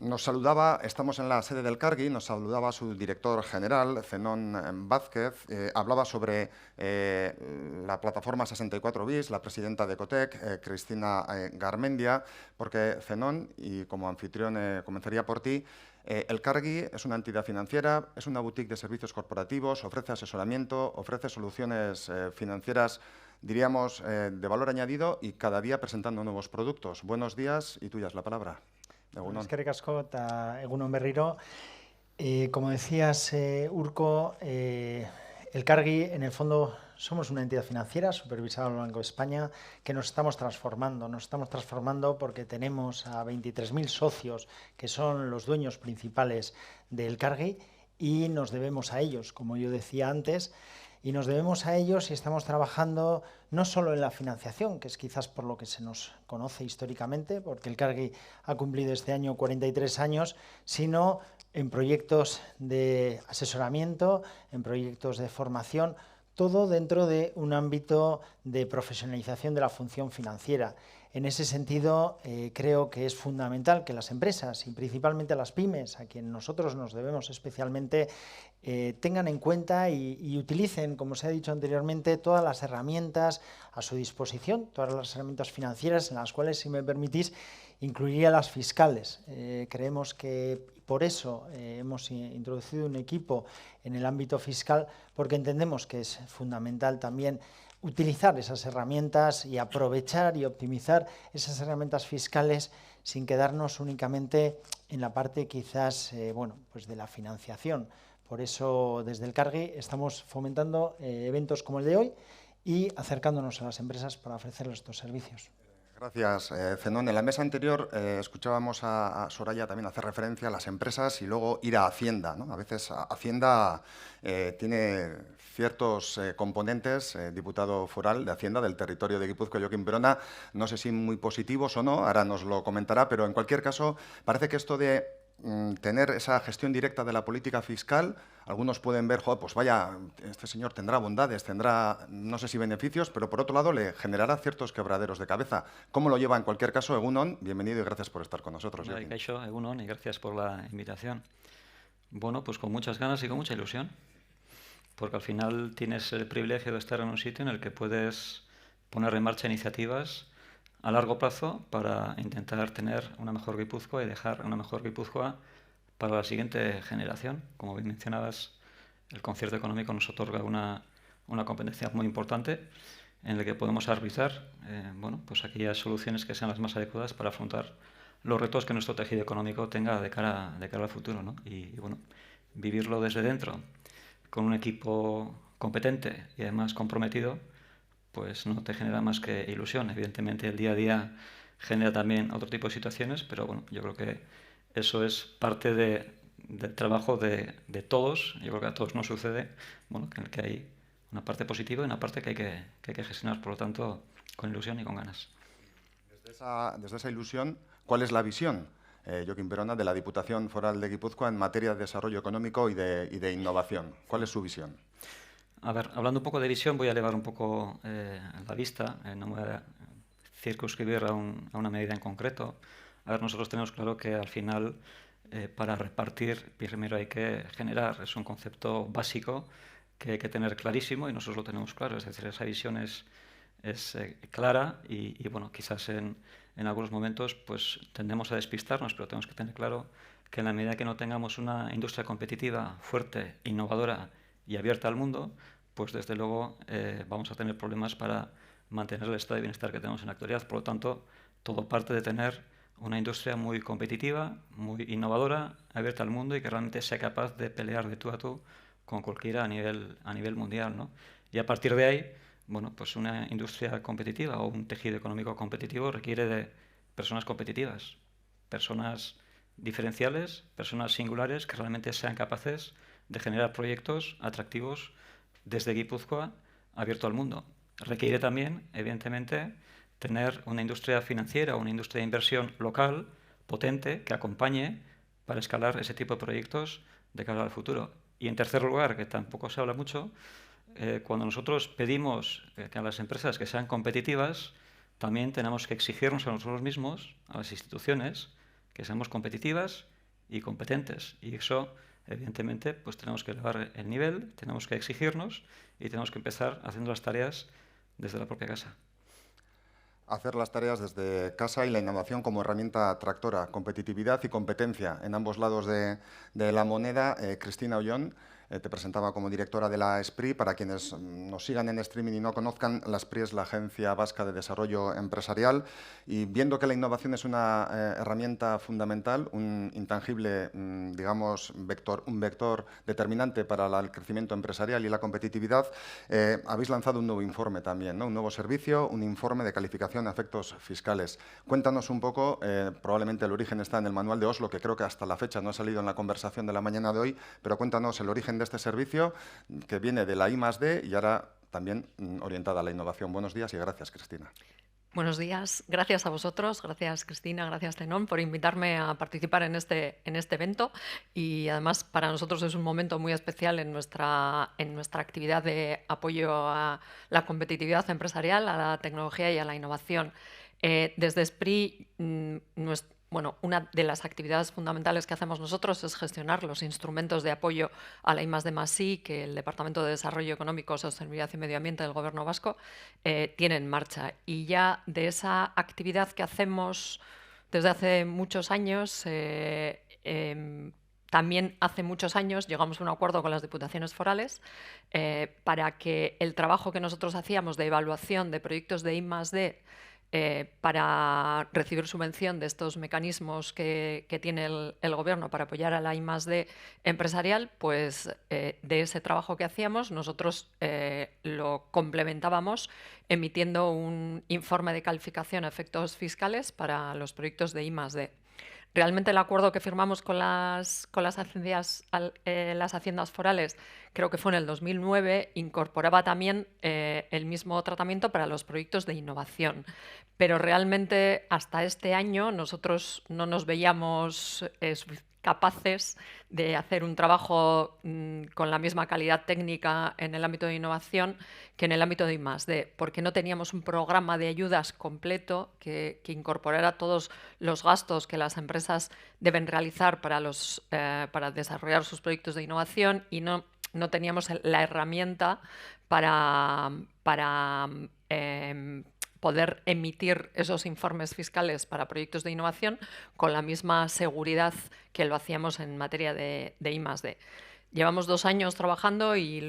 Nos saludaba, estamos en la sede del Elkargi, nos saludaba su director general, Zenón Vázquez, hablaba sobre la plataforma 64 bis, la presidenta de Ecotec, Cristina Garmendia, porque Zenón, y como anfitrión comenzaría por ti, Elkargi es una entidad financiera, es una boutique de servicios corporativos, ofrece asesoramiento, ofrece soluciones financieras, diríamos, de valor añadido y cada día presentando nuevos productos. Buenos días y tuya es la palabra. Egunon. Eskerrik asko eta egunon berriro. Como decías, Urko, Elkargi, en el fondo, somos una entidad financiera supervisada por el Banco de España que nos estamos transformando. Nos estamos transformando porque tenemos a 23.000 socios que son los dueños principales de Elkargi y nos debemos a ellos, como yo decía antes, y nos debemos a ellos y estamos trabajando no solo en la financiación, que es quizás por lo que se nos conoce históricamente, porque Elkargi ha cumplido este año 43 años, sino en proyectos de asesoramiento, en proyectos de formación, todo dentro de un ámbito de profesionalización de la función financiera. En ese sentido, creo que es fundamental que las empresas y principalmente las pymes, a quienes nosotros nos debemos especialmente, tengan en cuenta y utilicen, como se ha dicho anteriormente, todas las herramientas a su disposición, todas las herramientas financieras en las cuales, si me permitís, incluiría las fiscales. Creemos que por eso hemos introducido un equipo en el ámbito fiscal, porque entendemos que es fundamental también utilizar esas herramientas y aprovechar y optimizar esas herramientas fiscales sin quedarnos únicamente en la parte quizás pues de la financiación. Por eso desde el Cargi estamos fomentando eventos como el de hoy y acercándonos a las empresas para ofrecerles estos servicios. Gracias, Zenón. En la mesa anterior escuchábamos a Soraya también hacer referencia a las empresas y luego ir a Hacienda, ¿no? A veces Hacienda tiene ciertos componentes, diputado foral de Hacienda del territorio de Guipúzcoa, Joaquín Berona, no sé si muy positivos o no, ahora nos lo comentará, pero en cualquier caso parece que esto de tener esa gestión directa de la política fiscal, algunos pueden ver, joder, pues vaya, este señor tendrá bondades, tendrá no sé si beneficios, pero por otro lado le generará ciertos quebraderos de cabeza. ¿Cómo lo lleva en cualquier caso? Egunon, bienvenido y gracias por estar con nosotros. Egunon, y gracias por la invitación. Bueno, pues con muchas ganas y con mucha ilusión, porque al final tienes el privilegio de estar en un sitio en el que puedes poner en marcha iniciativas a largo plazo para intentar tener una mejor Guipúzcoa y dejar una mejor Guipúzcoa para la siguiente generación. Como bien mencionabas, el concierto económico nos otorga una competencia muy importante en la que podemos arbitrar pues aquellas soluciones que sean las más adecuadas para afrontar los retos que nuestro tejido económico tenga de cara al futuro, ¿no? Y bueno, vivirlo desde dentro con un equipo competente y además comprometido, pues no te genera más que ilusión. Evidentemente el día a día genera también otro tipo de situaciones, pero bueno, yo creo que eso es parte del trabajo de todos. Yo creo que a todos nos sucede, bueno, en el que hay una parte positiva y una parte que hay que gestionar, por lo tanto, con ilusión y con ganas. Desde esa ilusión, ¿cuál es la visión, Joaquín Berona, de la Diputación Foral de Guipúzcoa en materia de desarrollo económico y de innovación? ¿Cuál es su visión? A ver, hablando un poco de visión, voy a elevar un poco la vista, no me voy a circunscribir a una medida en concreto. A ver, nosotros tenemos claro que al final, para repartir, primero hay que generar, es un concepto básico que hay que tener clarísimo y nosotros lo tenemos claro, es decir, esa visión es clara y bueno, quizás en algunos momentos pues tendemos a despistarnos, pero tenemos que tener claro que en la medida que no tengamos una industria competitiva, fuerte, innovadora y abierta al mundo, pues desde luego vamos a tener problemas para mantener el estado de bienestar que tenemos en la actualidad. Por lo tanto, todo parte de tener una industria muy competitiva, muy innovadora, abierta al mundo y que realmente sea capaz de pelear de tú a tú con cualquiera a nivel mundial, ¿no? Y a partir de ahí, bueno, pues una industria competitiva o un tejido económico competitivo requiere de personas competitivas, personas diferenciales, personas singulares que realmente sean capaces de generar proyectos atractivos desde Guipúzcoa abierto al mundo. Requiere también, evidentemente, tener una industria financiera o una industria de inversión local, potente, que acompañe para escalar ese tipo de proyectos de cara al futuro. Y en tercer lugar, que tampoco se habla mucho, cuando nosotros pedimos que a las empresas que sean competitivas, también tenemos que exigirnos a nosotros mismos, a las instituciones, que seamos competitivas y competentes. Y eso, evidentemente, pues tenemos que elevar el nivel, tenemos que exigirnos y tenemos que empezar haciendo las tareas desde la propia casa. Hacer las tareas desde casa y la innovación como herramienta tractora, competitividad y competencia en ambos lados de la moneda. Cristina Ollón, te presentaba como directora de la SPRI. Para quienes nos sigan en streaming y no conozcan, la SPRI es la Agencia Vasca de Desarrollo Empresarial y viendo que la innovación es una herramienta fundamental, un intangible, digamos, un vector determinante para el crecimiento empresarial y la competitividad, habéis lanzado un nuevo informe también, ¿no? Un nuevo servicio, un informe de calificación a efectos fiscales. Cuéntanos un poco, probablemente el origen está en el manual de Oslo, que creo que hasta la fecha no ha salido en la conversación de la mañana de hoy, pero cuéntanos el origen de este servicio que viene de la I+D y ahora también orientada a la innovación. Buenos días y gracias, Cristina. Buenos días, gracias a vosotros, gracias Cristina, gracias Zenón por invitarme a participar en este evento y además para nosotros es un momento muy especial en nuestra actividad de apoyo a la competitividad empresarial, a la tecnología y a la innovación. Desde SPRI, una de las actividades fundamentales que hacemos nosotros es gestionar los instrumentos de apoyo a la I+D+I que el Departamento de Desarrollo Económico, Sostenibilidad y Medio Ambiente del Gobierno vasco tiene en marcha. Y ya de esa actividad que hacemos desde hace muchos años, también hace muchos años llegamos a un acuerdo con las diputaciones forales para que el trabajo que nosotros hacíamos de evaluación de proyectos de I+D para recibir subvención de estos mecanismos que tiene el Gobierno para apoyar a la I+D empresarial, pues de ese trabajo que hacíamos nosotros lo complementábamos emitiendo un informe de calificación a efectos fiscales para los proyectos de I+D. Realmente el acuerdo que firmamos con las haciendas forales, creo que fue en el 2009, incorporaba también el mismo tratamiento para los proyectos de innovación. Pero realmente hasta este año nosotros no nos veíamos capaces de hacer un trabajo con la misma calidad técnica en el ámbito de innovación que en el ámbito de I+D, porque no teníamos un programa de ayudas completo que incorporara todos los gastos que las empresas deben realizar para desarrollar sus proyectos de innovación y no teníamos la herramienta para poder emitir esos informes fiscales para proyectos de innovación con la misma seguridad que lo hacíamos en materia de I+D. Llevamos 2 años trabajando y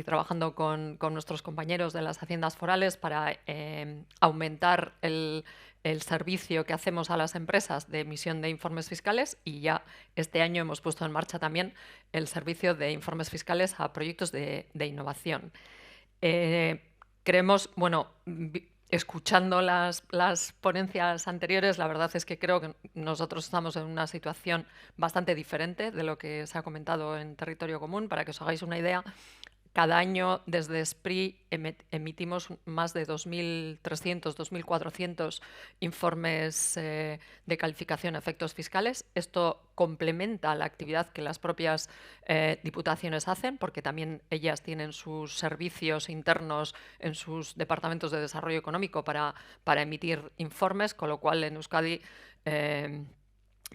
trabajando con nuestros compañeros de las haciendas forales para aumentar el servicio que hacemos a las empresas de emisión de informes fiscales, y ya este año hemos puesto en marcha también el servicio de informes fiscales a proyectos de innovación. Creemos, escuchando las ponencias anteriores, la verdad es que creo que nosotros estamos en una situación bastante diferente de lo que se ha comentado en Territorio Común. Para que os hagáis una idea, cada año desde SPRI emitimos más de 2.300, 2.400 informes de calificación a efectos fiscales. Esto complementa la actividad que las propias diputaciones hacen, porque también ellas tienen sus servicios internos en sus departamentos de desarrollo económico para emitir informes, con lo cual en Euskadi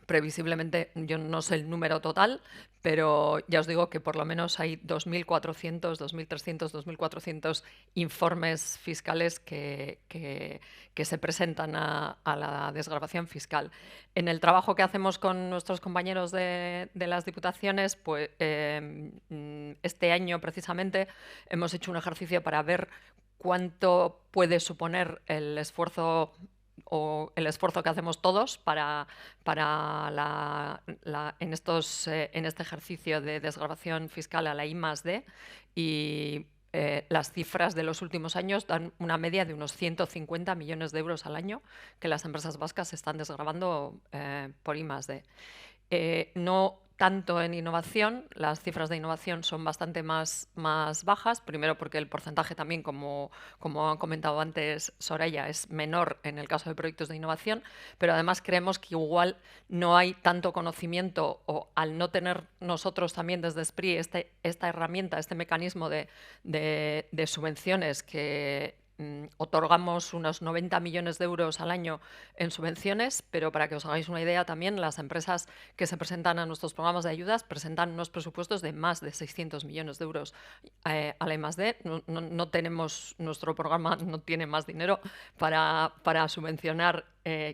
previsiblemente, yo no sé el número total, pero ya os digo que por lo menos hay 2.400, 2.300, 2.400 informes fiscales que se presentan a la desgravación fiscal. En el trabajo que hacemos con nuestros compañeros de las diputaciones, pues este año precisamente hemos hecho un ejercicio para ver cuánto puede suponer el esfuerzo que hacemos todos en este ejercicio de desgravación fiscal a la I+D, y las cifras de los últimos años dan una media de unos 150 millones de euros al año que las empresas vascas están desgravando por I+D. No tanto en innovación, las cifras de innovación son bastante más bajas, primero porque el porcentaje también, como ha comentado antes Soraya, es menor en el caso de proyectos de innovación, pero además creemos que igual no hay tanto conocimiento, o al no tener nosotros también desde SPRI esta herramienta, este mecanismo de subvenciones que otorgamos unos 90 millones de euros al año en subvenciones, pero para que os hagáis una idea también, las empresas que se presentan a nuestros programas de ayudas presentan unos presupuestos de más de 600 millones de euros a la I+D. No tenemos, nuestro programa no tiene más dinero para subvencionar,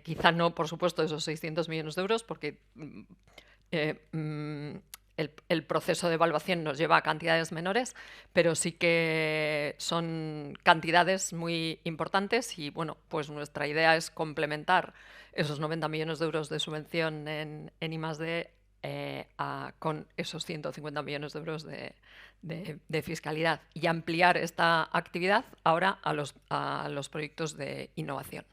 quizá no, por supuesto, esos 600 millones de euros, porque el proceso de evaluación nos lleva a cantidades menores, pero sí que son cantidades muy importantes, y bueno, pues nuestra idea es complementar esos 90 millones de euros de subvención en I+D con esos 150 millones de euros de fiscalidad, y ampliar esta actividad ahora a los proyectos de innovación.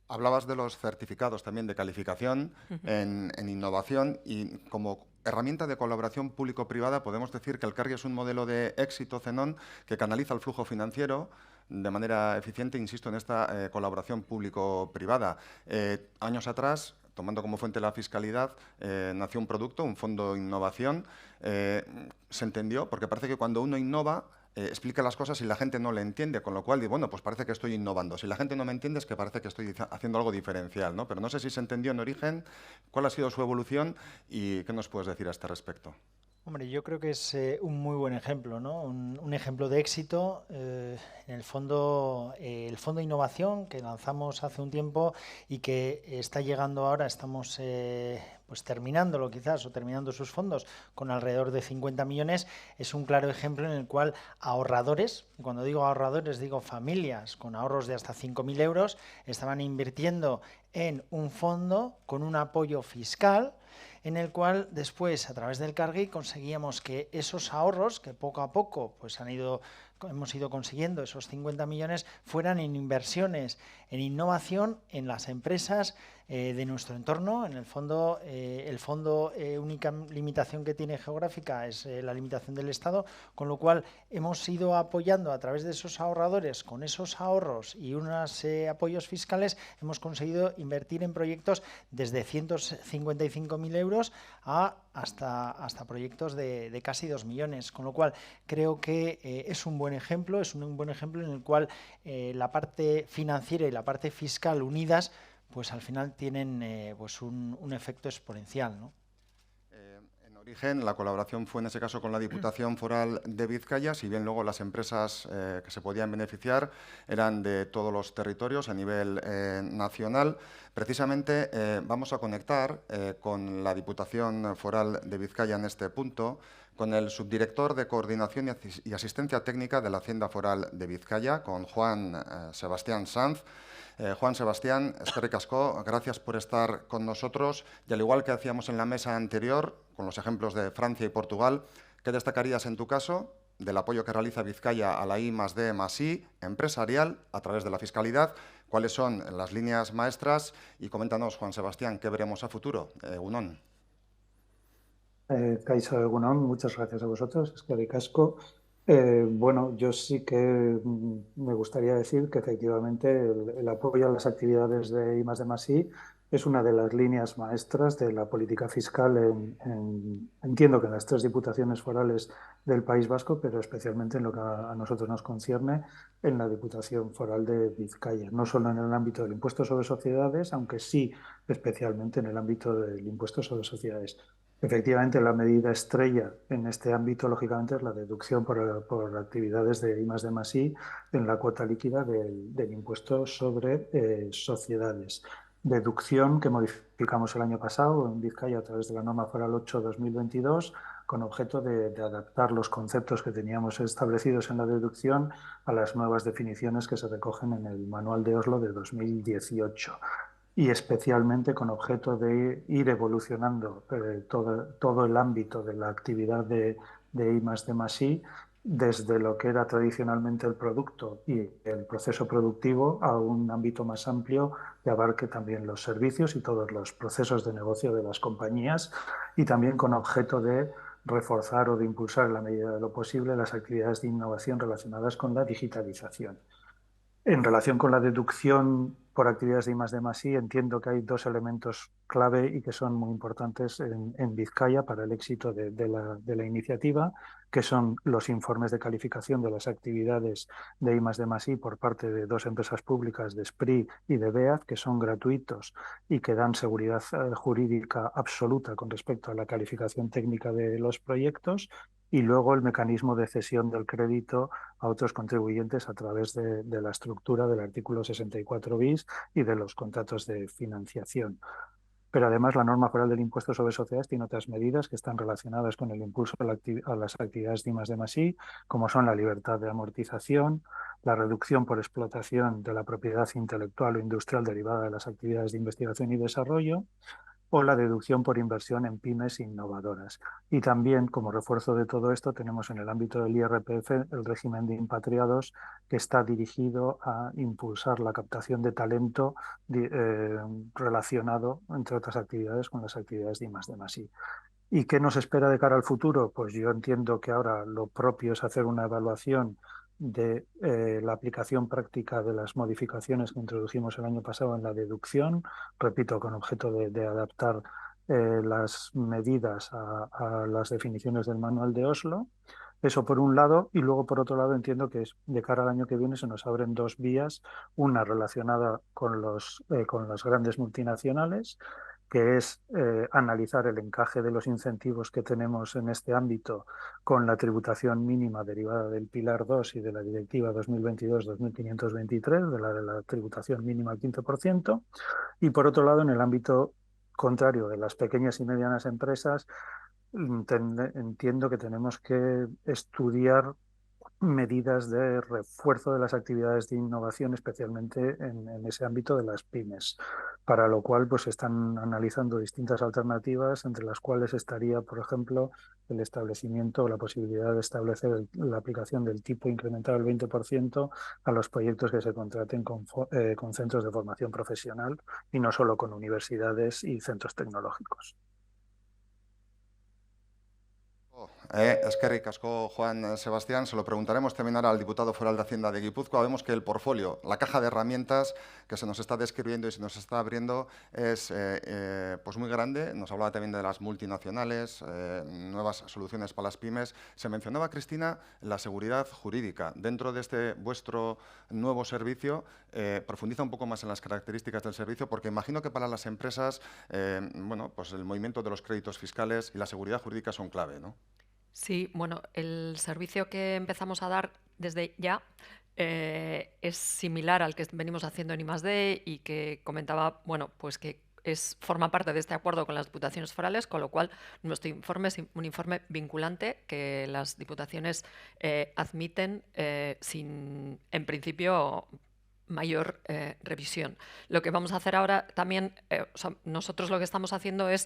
Hablabas de los certificados también de calificación en innovación, y como herramienta de colaboración público-privada podemos decir que el Cargi es un modelo de éxito, Zenón, que canaliza el flujo financiero de manera eficiente, insisto, en esta colaboración público-privada. Años atrás, tomando como fuente la fiscalidad, nació un producto, un fondo de innovación. Se entendió, porque parece que cuando uno innova, explica las cosas y la gente no le entiende, con lo cual digo, bueno, pues parece que estoy innovando. Si la gente no me entiende, es que parece que estoy haciendo algo diferencial, ¿no? Pero no sé si se entendió en origen, cuál ha sido su evolución y qué nos puedes decir a este respecto. Hombre, yo creo que es un muy buen ejemplo, ¿no? Un ejemplo de éxito. En el fondo de innovación que lanzamos hace un tiempo y que está llegando ahora, estamos pues terminándolo quizás o terminando sus fondos con alrededor de 50 millones, es un claro ejemplo en el cual ahorradores, y cuando digo ahorradores digo familias con ahorros de hasta 5.000 euros, estaban invirtiendo en un fondo con un apoyo fiscal en el cual después, a través del Cargi, conseguíamos que esos ahorros, que poco a poco pues hemos ido consiguiendo esos 50 millones, fueran en inversiones, en innovación, en las empresas de nuestro entorno. En el fondo, única limitación que tiene geográfica es la limitación del Estado, con lo cual hemos ido apoyando a través de esos ahorradores, con esos ahorros y unos apoyos fiscales, hemos conseguido invertir en proyectos desde 155.000 euros hasta proyectos de casi 2 millones, con lo cual creo que es un buen ejemplo en el cual la parte financiera y la parte fiscal unidas pues al final tienen pues un efecto exponencial, ¿no? En origen, la colaboración fue en ese caso con la Diputación Foral de Vizcaya, si bien luego las empresas que se podían beneficiar eran de todos los territorios a nivel nacional. Precisamente vamos a conectar con la Diputación Foral de Vizcaya en este punto, con el subdirector de Coordinación y Asistencia Técnica de la Hacienda Foral de Vizcaya, con Juan Sebastián Sanz. Juan Sebastián, eskerrik asko, gracias por estar con nosotros. Y al igual que hacíamos en la mesa anterior, con los ejemplos de Francia y Portugal, ¿qué destacarías en tu caso del apoyo que realiza Vizcaya a la I+D+I empresarial a través de la fiscalidad? ¿Cuáles son las líneas maestras? Y coméntanos, Juan Sebastián, ¿qué veremos a futuro? Egunon. Kaixo Egunon, muchas gracias a vosotros, eskerrik asko. Bueno, yo sí que me gustaría decir que efectivamente el apoyo a las actividades de I+D+I es una de las líneas maestras de la política fiscal entiendo que en las 3 diputaciones forales del País Vasco, pero especialmente en lo que a nosotros nos concierne, en la Diputación Foral de Vizcaya, no solo en el ámbito del impuesto sobre sociedades, aunque sí especialmente en el ámbito del impuesto sobre sociedades. Efectivamente, la medida estrella en este ámbito, lógicamente, es la deducción por actividades de I+D+I en la cuota líquida del impuesto sobre sociedades. Deducción que modificamos el año pasado en Vizcaya a través de la norma foral 8/2022 con objeto de adaptar los conceptos que teníamos establecidos en la deducción a las nuevas definiciones que se recogen en el Manual de Oslo de 2018. Y especialmente con objeto de ir evolucionando todo el ámbito de la actividad de I+D+I desde lo que era tradicionalmente el producto y el proceso productivo a un ámbito más amplio que abarque también los servicios y todos los procesos de negocio de las compañías, y también con objeto de reforzar o de impulsar en la medida de lo posible las actividades de innovación relacionadas con la digitalización. En relación con la deducción por actividades de I+D+I, entiendo que hay 2 elementos clave y que son muy importantes en Vizcaya para el éxito de la iniciativa, que son los informes de calificación de las actividades de I+D+I por parte de 2 empresas públicas, de SPRI y de BEAD, que son gratuitos y que dan seguridad jurídica absoluta con respecto a la calificación técnica de los proyectos, y luego el mecanismo de cesión del crédito a otros contribuyentes a través de la estructura del artículo 64 bis y de los contratos de financiación. Pero además la norma foral del impuesto sobre sociedades tiene otras medidas que están relacionadas con el impulso a las actividades de I+D+I, como son la libertad de amortización, la reducción por explotación de la propiedad intelectual o industrial derivada de las actividades de investigación y desarrollo, o la deducción por inversión en pymes innovadoras. Y también, como refuerzo de todo esto, tenemos en el ámbito del IRPF el régimen de impatriados, que está dirigido a impulsar la captación de talento relacionado, entre otras actividades, con las actividades de I+D+I. ¿Y qué nos espera de cara al futuro? Pues yo entiendo que ahora lo propio es hacer una evaluación de la aplicación práctica de las modificaciones que introdujimos el año pasado en la deducción, repito, con objeto de adaptar las medidas a las definiciones del Manual de Oslo. Eso por un lado, y luego por otro lado entiendo que de cara al año que viene se nos abren 2 vías, una relacionada con las grandes multinacionales, que es analizar el encaje de los incentivos que tenemos en este ámbito con la tributación mínima derivada del Pilar 2 y de la Directiva 2022-2523, de la tributación mínima al 15%. Y por otro lado, en el ámbito contrario de las pequeñas y medianas empresas, entiendo que tenemos que estudiar medidas de refuerzo de las actividades de innovación, especialmente en ese ámbito de las pymes, para lo cual pues están analizando distintas alternativas, entre las cuales estaría, por ejemplo, el establecimiento o la posibilidad de establecer la aplicación del tipo incrementado del 20% a los proyectos que se contraten con centros de formación profesional y no solo con universidades y centros tecnológicos. Eskerrik asko, Juan Sebastián. Se lo preguntaremos también ahora al diputado foral de Hacienda de Guipúzcoa. Vemos que el portfolio, la caja de herramientas que se nos está describiendo y se nos está abriendo es pues muy grande. Nos hablaba también de las multinacionales, nuevas soluciones para las pymes. Se mencionaba, Cristina, la seguridad jurídica. Dentro de este vuestro nuevo servicio, profundiza un poco más en las características del servicio, porque imagino que para las empresas bueno, pues el movimiento de los créditos fiscales y la seguridad jurídica son clave, ¿no? Sí, bueno, el servicio que empezamos a dar desde ya es similar al que venimos haciendo en I+D y que comentaba, bueno, pues que forma parte de este acuerdo con las diputaciones forales, con lo cual nuestro informe es un informe vinculante que las diputaciones admiten sin, en principio, mayor revisión. Lo que vamos a hacer ahora también, o sea, nosotros lo que estamos haciendo es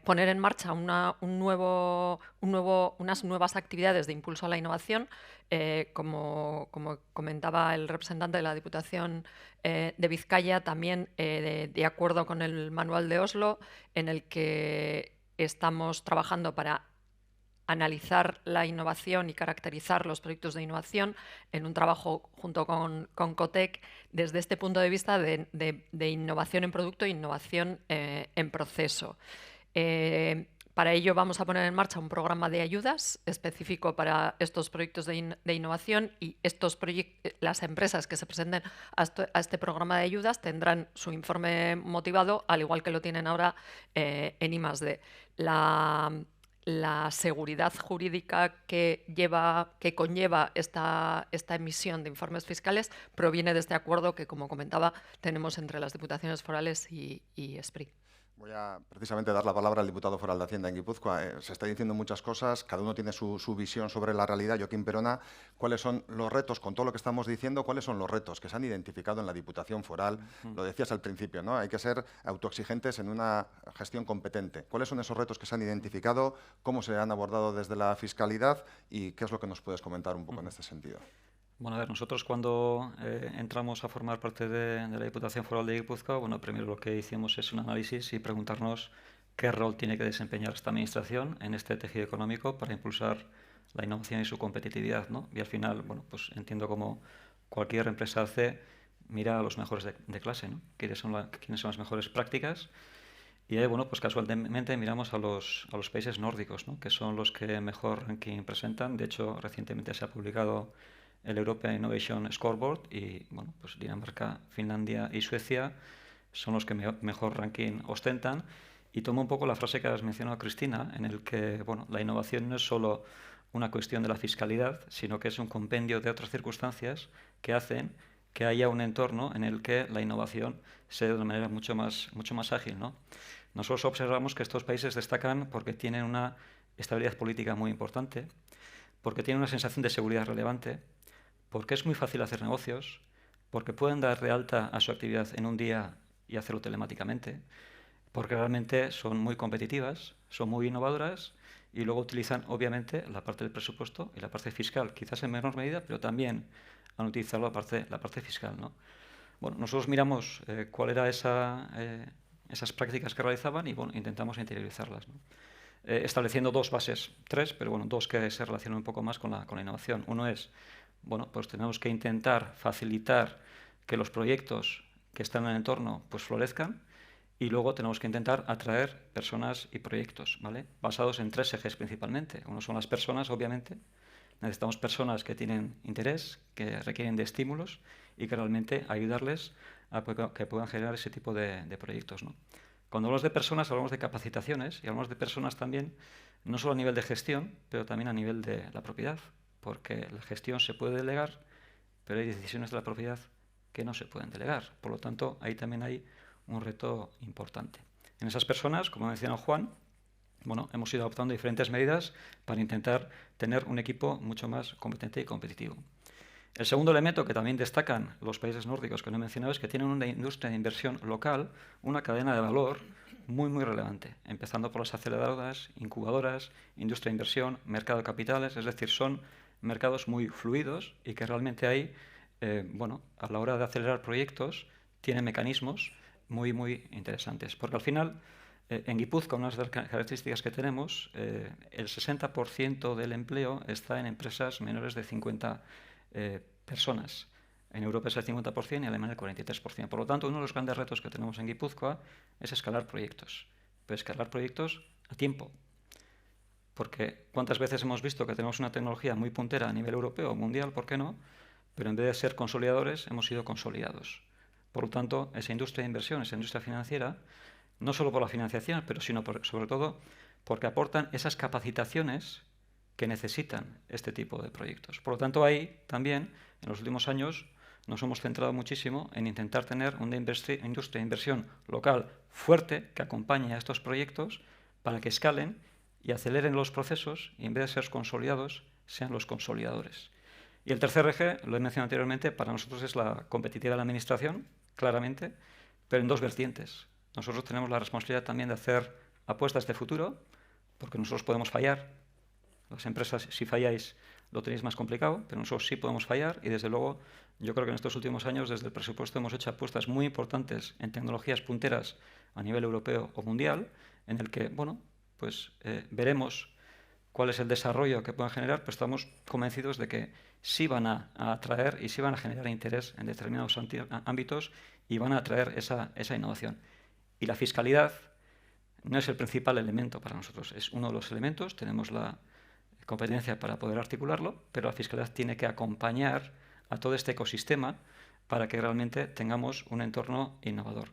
poner en marcha unas nuevas actividades de impulso a la innovación, como comentaba el representante de la Diputación de Vizcaya, también de acuerdo con el Manual de Oslo, en el que estamos trabajando para analizar la innovación y caracterizar los proyectos de innovación en un trabajo junto con COTEC desde este punto de vista de innovación en producto e innovación en proceso. Para ello vamos a poner en marcha un programa de ayudas específico para estos proyectos de innovación y las empresas que se presenten a este programa de ayudas tendrán su informe motivado, al igual que lo tienen ahora en I+D. La seguridad jurídica que conlleva esta emisión de informes fiscales proviene de este acuerdo que, como comentaba, tenemos entre las diputaciones forales y SPRI. Voy a precisamente dar la palabra al diputado foral de Hacienda en Guipúzcoa. Se está diciendo muchas cosas, cada uno tiene su visión sobre la realidad. Joaquín Perona, ¿cuáles son los retos, con todo lo que estamos diciendo, cuáles son los retos que se han identificado en la Diputación Foral? Lo decías al principio, ¿no? Hay que ser autoexigentes en una gestión competente. ¿Cuáles son esos retos que se han identificado? ¿Cómo se han abordado desde la fiscalidad? ¿Y qué es lo que nos puedes comentar un poco en este sentido? Bueno, a ver, nosotros cuando entramos a formar parte de la Diputación Foral de Guipúzcoa, bueno, primero lo que hicimos es un análisis y preguntarnos qué rol tiene que desempeñar esta administración en este tejido económico para impulsar la innovación y su competitividad, ¿no? Y al final, bueno, pues entiendo como cualquier empresa hace, mira a los mejores de clase, ¿no? ¿Quiénes son las mejores prácticas? Y ahí, bueno, pues casualmente miramos a los países nórdicos, ¿no? Que son los que mejor ranking presentan. De hecho, recientemente se ha publicado el European Innovation Scoreboard y, bueno, pues Dinamarca, Finlandia y Suecia son los que mejor ranking ostentan. Y tomo un poco la frase que has mencionado, Cristina, en el que, bueno, la innovación no es solo una cuestión de la fiscalidad, sino que es un compendio de otras circunstancias que hacen que haya un entorno en el que la innovación sea de una manera mucho más ágil, ¿no? Nosotros observamos que estos países destacan porque tienen una estabilidad política muy importante, porque tienen una sensación de seguridad relevante, porque es muy fácil hacer negocios, porque pueden dar de alta a su actividad en un día y hacerlo telemáticamente, porque realmente son muy competitivas, son muy innovadoras y luego utilizan, obviamente, la parte del presupuesto y la parte fiscal, quizás en menor medida, pero también han utilizado la parte fiscal, ¿no? Bueno, nosotros miramos cuál era esas prácticas que realizaban y, bueno, intentamos interiorizarlas, ¿no? Estableciendo dos bases, tres, pero bueno, dos que se relacionan un poco más con la innovación. Uno es, bueno, pues tenemos que intentar facilitar que los proyectos que están en el entorno pues florezcan y luego tenemos que intentar atraer personas y proyectos, ¿vale? Basados en tres ejes principalmente. Uno son las personas, obviamente. Necesitamos personas que tienen interés, que requieren de estímulos y que realmente ayudarles a que puedan generar ese tipo de proyectos, ¿no? Cuando hablamos de personas, hablamos de capacitaciones y hablamos de personas también, no solo a nivel de gestión, pero también a nivel de la propiedad, porque la gestión se puede delegar, pero hay decisiones de la propiedad que no se pueden delegar. Por lo tanto, ahí también hay un reto importante. En esas personas, como mencionó Juan, bueno, hemos ido adoptando diferentes medidas para intentar tener un equipo mucho más competente y competitivo. El segundo elemento que también destacan los países nórdicos que no he mencionado es que tienen una industria de inversión local, una cadena de valor muy, muy relevante, empezando por las aceleradoras, incubadoras, industria de inversión, mercado de capitales, es decir, son mercados muy fluidos y que realmente hay, bueno, a la hora de acelerar proyectos, tienen mecanismos muy, muy interesantes. Porque al final, en Guipúzcoa, una de las características que tenemos, el 60% del empleo está en empresas menores de 50 personas. En Europa es el 50% y en Alemania el 43%. Por lo tanto, uno de los grandes retos que tenemos en Guipúzcoa es escalar proyectos. Pero escalar proyectos a tiempo. Porque ¿cuántas veces hemos visto que tenemos una tecnología muy puntera a nivel europeo o mundial? ¿Por qué no? Pero en vez de ser consolidadores, hemos sido consolidados. Por lo tanto, esa industria de inversión, esa industria financiera, no solo por la financiación, pero sino sobre todo porque aportan esas capacitaciones que necesitan este tipo de proyectos. Por lo tanto, ahí también, en los últimos años, nos hemos centrado muchísimo en intentar tener una industria de inversión local fuerte que acompañe a estos proyectos para que escalen y aceleren los procesos y en vez de ser consolidados, sean los consolidadores. Y el tercer eje, lo he mencionado anteriormente, para nosotros es la competitividad de la administración, claramente, pero en dos vertientes. Nosotros tenemos la responsabilidad también de hacer apuestas de futuro, porque nosotros podemos fallar. Las empresas, si falláis, lo tenéis más complicado, pero nosotros sí podemos fallar y, desde luego, yo creo que en estos últimos años, desde el presupuesto, hemos hecho apuestas muy importantes en tecnologías punteras a nivel europeo o mundial, en el que, bueno, pues veremos cuál es el desarrollo que puedan generar, pero estamos convencidos de que sí van a atraer y sí van a generar interés en determinados ámbitos y van a atraer esa innovación. Y la fiscalidad no es el principal elemento para nosotros, es uno de los elementos, tenemos la competencia para poder articularlo, pero la fiscalidad tiene que acompañar a todo este ecosistema para que realmente tengamos un entorno innovador.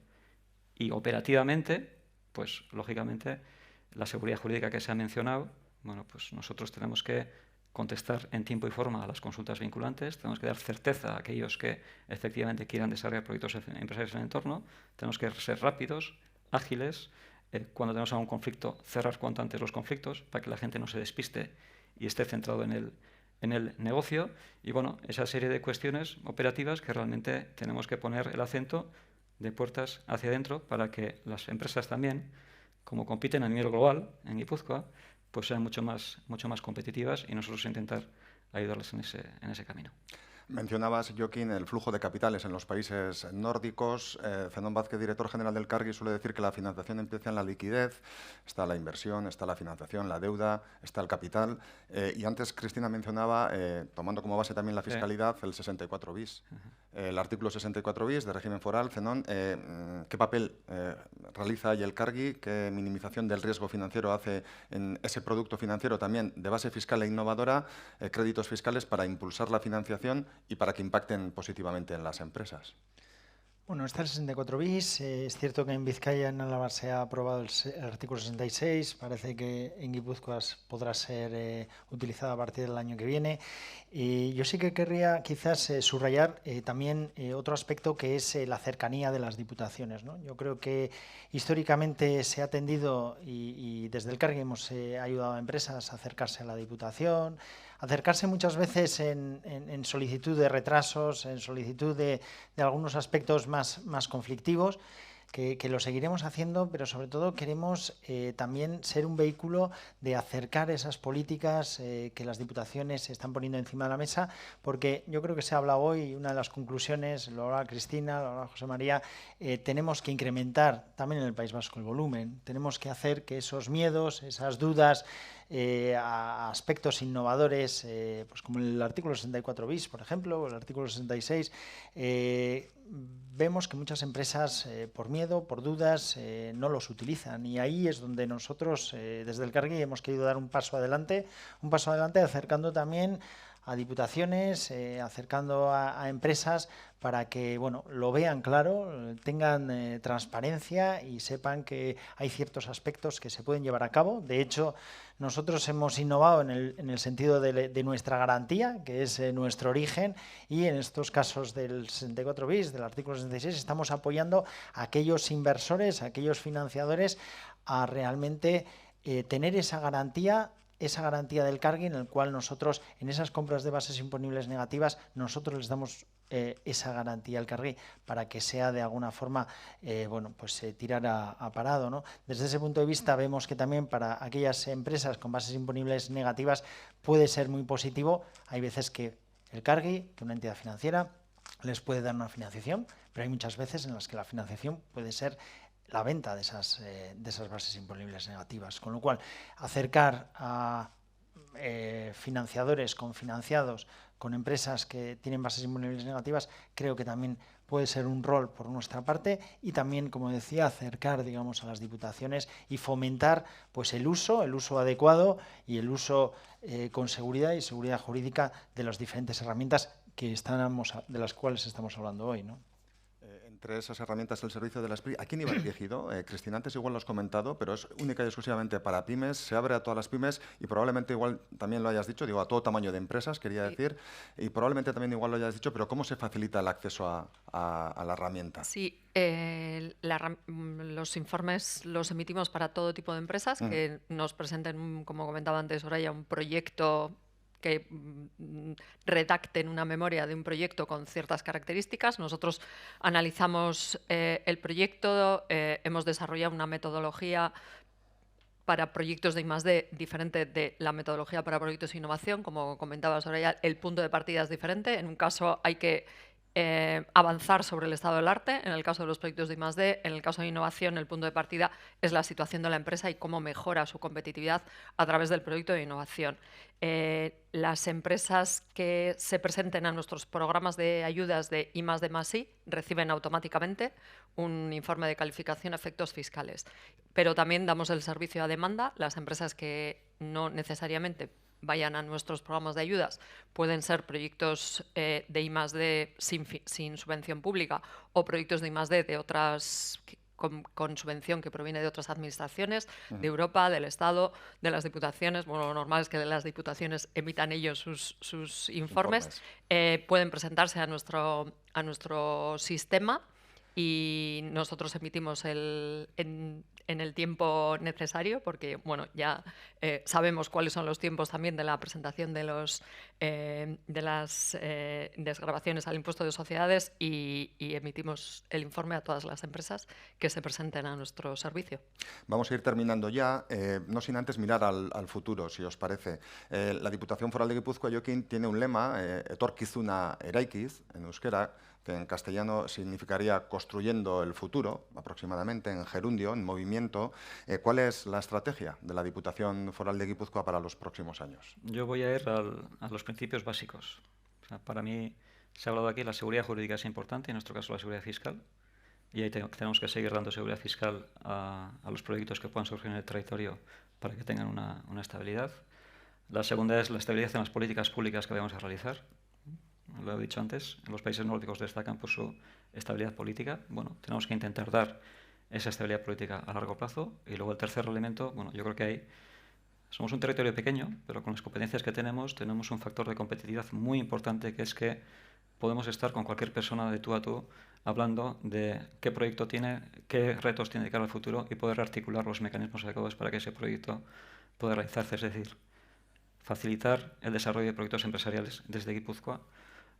Y operativamente, pues lógicamente, la seguridad jurídica que se ha mencionado, bueno, pues nosotros tenemos que contestar en tiempo y forma a las consultas vinculantes, tenemos que dar certeza a aquellos que efectivamente quieran desarrollar proyectos empresariales en el entorno, tenemos que ser rápidos, ágiles, cuando tenemos algún conflicto, cerrar cuanto antes los conflictos para que la gente no se despiste y esté centrado en el negocio. Y bueno, esa serie de cuestiones operativas que realmente tenemos que poner el acento de puertas hacia adentro para que las empresas también, como compiten a nivel global en Guipúzcoa, pues sean mucho más competitivas y nosotros intentar ayudarles en ese camino. Mencionabas, Joaquín, el flujo de capitales en los países nórdicos. Zenón Vázquez, director general del Cargi, suele decir que la financiación empieza en la liquidez, está la inversión, está la financiación, la deuda, está el capital. Y antes Cristina mencionaba, tomando como base también la fiscalidad, el 64 bis. El artículo 64 bis de régimen foral. Zenón, ¿qué papel realiza ahí el Cargi? ¿Qué minimización del riesgo financiero hace en ese producto financiero también de base fiscal e innovadora, créditos fiscales para impulsar la financiación y para que impacten positivamente en las empresas? Bueno, está el 64 bis. Es cierto que en Vizcaya, en Álava, se ha aprobado el artículo 66. Parece que en Guipúzcoa podrá ser utilizado a partir del año que viene. Yo sí que querría quizás subrayar también otro aspecto, que es la cercanía de las diputaciones, ¿no? Yo creo que históricamente se ha tendido, y desde el Cargi hemos ayudado a empresas a acercarse a la Diputación, acercarse muchas veces en solicitud de retrasos, en solicitud de algunos aspectos más conflictivos, que lo seguiremos haciendo, pero sobre todo queremos también ser un vehículo de acercar esas políticas que las diputaciones están poniendo encima de la mesa, porque yo creo que se ha hablado hoy, y una de las conclusiones, lo hablaba Cristina, lo hablaba José María, tenemos que incrementar también en el País Vasco el volumen, tenemos que hacer que esos miedos, esas dudas, a aspectos innovadores, pues como el artículo 64 bis, por ejemplo, o el artículo 66, vemos que muchas empresas, por miedo, por dudas, no los utilizan, y ahí es donde nosotros, desde el Cargi, hemos querido dar un paso adelante acercando también a diputaciones, acercando a empresas para que bueno, lo vean claro, tengan transparencia y sepan que hay ciertos aspectos que se pueden llevar a cabo. De hecho, nosotros hemos innovado en el sentido de nuestra garantía, que es nuestro origen, y en estos casos del 64 bis, del artículo 66, estamos apoyando a aquellos inversores, a aquellos financiadores a realmente tener esa garantía del cargue, en el cual nosotros, en esas compras de bases imponibles negativas, nosotros les damos esa garantía al cargue para que sea de alguna forma bueno, pues tirar a parado, ¿no? Desde ese punto de vista vemos que también para aquellas empresas con bases imponibles negativas puede ser muy positivo. Hay veces que el cargue, que una entidad financiera, les puede dar una financiación, pero hay muchas veces en las que la financiación puede ser la venta de esas bases imponibles negativas. Con lo cual, acercar a financiadores con financiados, con empresas que tienen bases imponibles negativas, creo que también puede ser un rol por nuestra parte, y también, como decía, acercar, digamos, a las diputaciones y fomentar pues el uso adecuado y el uso con seguridad y seguridad jurídica de las diferentes herramientas de las cuales estamos hablando hoy, ¿no? Entre esas herramientas, el servicio de la SPRI, ¿a quién iba dirigido? Cristina, antes igual lo has comentado, pero es única y exclusivamente para pymes, se abre a todas las pymes y probablemente igual también lo hayas dicho, digo, a todo tamaño de empresas, quería decir, y probablemente también igual lo hayas dicho, pero ¿cómo se facilita el acceso a la herramienta? Sí, los informes los emitimos para todo tipo de empresas que nos presenten, como comentaba antes Soraya, un proyecto, que redacten una memoria de un proyecto con ciertas características. Nosotros analizamos el proyecto, hemos desarrollado una metodología para proyectos de I+D diferente de la metodología para proyectos de innovación. Como comentaba Soraya, el punto de partida es diferente. En un caso hay que avanzar sobre el estado del arte, en el caso de los proyectos de I+D. En el caso de innovación, el punto de partida es la situación de la empresa y cómo mejora su competitividad a través del proyecto de innovación. Las empresas que se presenten a nuestros programas de ayudas de I+D+I reciben automáticamente un informe de calificación a efectos fiscales, pero también damos el servicio a demanda. Las empresas que no necesariamente vayan a nuestros programas de ayudas pueden ser proyectos de I+D sin subvención pública o proyectos de I+D de otras con subvención que proviene de otras administraciones, de Europa, del Estado, de las diputaciones. Bueno, lo normal es que de las diputaciones emitan ellos sus informes. Pueden presentarse a nuestro sistema y nosotros emitimos en el tiempo necesario, porque bueno, ya sabemos cuáles son los tiempos también de la presentación de las desgravaciones al impuesto de sociedades, y emitimos el informe a todas las empresas que se presenten a nuestro servicio. Vamos a ir terminando ya, no sin antes mirar al futuro, si os parece. La Diputación Foral de Guipúzcoa, Joaquín, tiene un lema, etorkizuna eraikiz, en euskera, que en castellano significaría construyendo el futuro, aproximadamente, en gerundio, en movimiento. ¿Cuál es la estrategia de la Diputación Foral de Guipúzcoa para los próximos años? Yo voy a ir a los principios básicos. O sea, para mí, se ha hablado aquí, la seguridad jurídica es importante, en nuestro caso la seguridad fiscal, y ahí tenemos que seguir dando seguridad fiscal a los proyectos que puedan surgir en el territorio para que tengan una estabilidad. La segunda es la estabilidad en las políticas públicas que vamos a realizar. Lo he dicho antes, los países nórdicos destacan por su estabilidad política. Bueno, tenemos que intentar dar esa estabilidad política a largo plazo. Y luego el tercer elemento, bueno, yo creo que somos un territorio pequeño, pero con las competencias que tenemos un factor de competitividad muy importante, que es que podemos estar con cualquier persona de tú a tú hablando de qué proyecto tiene, qué retos tiene de cara al futuro, y poder articular los mecanismos adecuados para que ese proyecto pueda realizarse. Es decir, facilitar el desarrollo de proyectos empresariales desde Guipúzcoa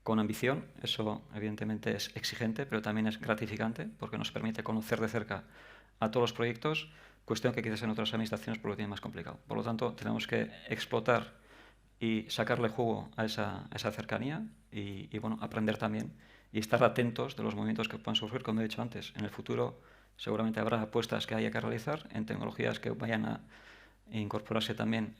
con ambición. Eso evidentemente es exigente, pero también es gratificante, porque nos permite conocer de cerca a todos los proyectos, cuestión que quizás en otras administraciones lo tienen más complicado. Por lo tanto, tenemos que explotar y sacarle jugo a esa cercanía y bueno, aprender también y estar atentos de los movimientos que puedan surgir. Como he dicho antes, en el futuro seguramente habrá apuestas que haya que realizar en tecnologías que vayan a incorporarse también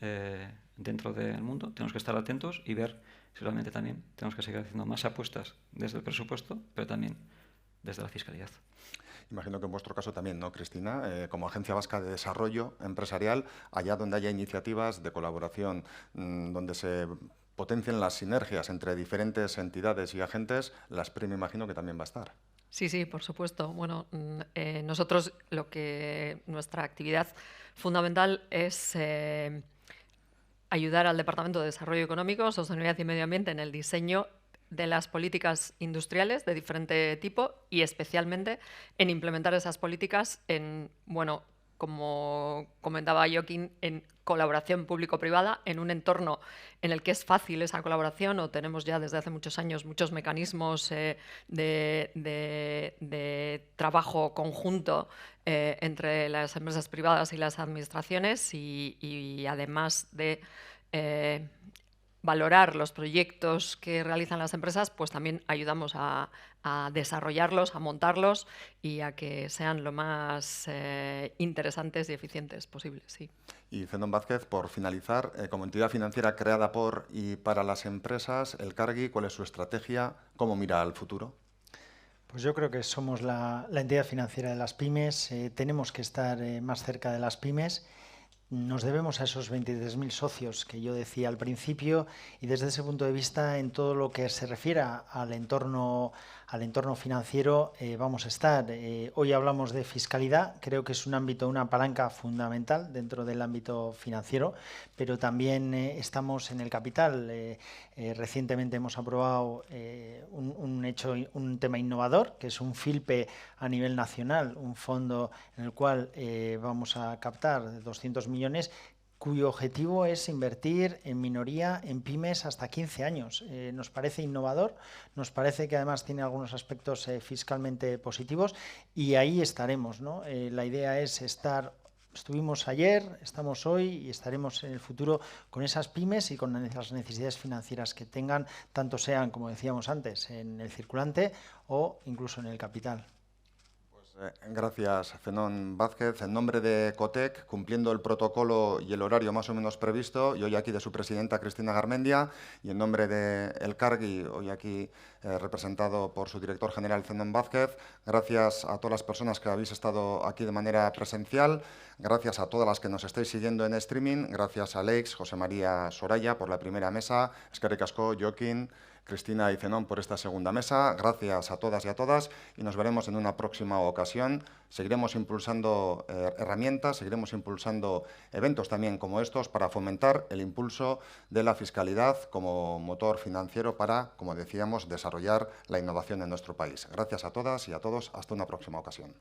dentro del mundo. Tenemos que estar atentos y ver si realmente también tenemos que seguir haciendo más apuestas desde el presupuesto, pero también desde la fiscalidad. Imagino que en vuestro caso también, ¿no, Cristina? Como Agencia Vasca de Desarrollo Empresarial, allá donde haya iniciativas de colaboración, donde se potencien las sinergias entre diferentes entidades y agentes, la SPRI me imagino que también va a estar. Sí, sí, por supuesto. Bueno, nosotros nuestra actividad fundamental es ayudar al Departamento de Desarrollo Económico, Sostenibilidad y Medio Ambiente en el diseño de las políticas industriales de diferente tipo y especialmente en implementar esas políticas en, bueno, como comentaba Joaquín, en colaboración público-privada, en un entorno en el que es fácil esa colaboración, o tenemos ya desde hace muchos años muchos mecanismos de trabajo conjunto entre las empresas privadas y las administraciones y además de valorar los proyectos que realizan las empresas, pues también ayudamos a desarrollarlos, a montarlos y a que sean lo más interesantes y eficientes posibles. Sí. Y Zenón Vázquez, por finalizar, como entidad financiera creada por y para las empresas, el Cargi, ¿cuál es su estrategia? ¿Cómo mira al futuro? Pues yo creo que somos la entidad financiera de las pymes, tenemos que estar más cerca de las pymes. Nos debemos a esos 23.000 socios que yo decía al principio y desde ese punto de vista, en todo lo que se refiere al entorno financiero, vamos a estar. Hoy hablamos de fiscalidad, creo que es un ámbito, una palanca fundamental dentro del ámbito financiero, pero también estamos en el capital. Recientemente hemos aprobado un tema innovador, que es un FILPE a nivel nacional, un fondo en el cual vamos a captar 200 millones, cuyo objetivo es invertir en minoría, en pymes, hasta 15 años. Nos parece innovador, nos parece que además tiene algunos aspectos fiscalmente positivos y ahí estaremos, ¿no? La idea es estuvimos ayer, estamos hoy y estaremos en el futuro con esas pymes y con las necesidades financieras que tengan, tanto sean, como decíamos antes, en el circulante o incluso en el capital. Gracias, Zenón Vázquez. En nombre de COTEC, cumpliendo el protocolo y el horario más o menos previsto, y hoy aquí de su presidenta Cristina Garmendia, y en nombre del Cargi, hoy aquí representado por su director general Zenón Vázquez, gracias a todas las personas que habéis estado aquí de manera presencial, gracias a todas las que nos estáis siguiendo en streaming, gracias a Alex, José María, Soraya por la primera mesa, eskerrik asko, Joaquín, Cristina y Zenón por esta segunda mesa. Gracias a todas y a todas y nos veremos en una próxima ocasión. Seguiremos impulsando herramientas, seguiremos impulsando eventos también como estos para fomentar el impulso de la fiscalidad como motor financiero para, como decíamos, desarrollar la innovación en nuestro país. Gracias a todas y a todos. Hasta una próxima ocasión.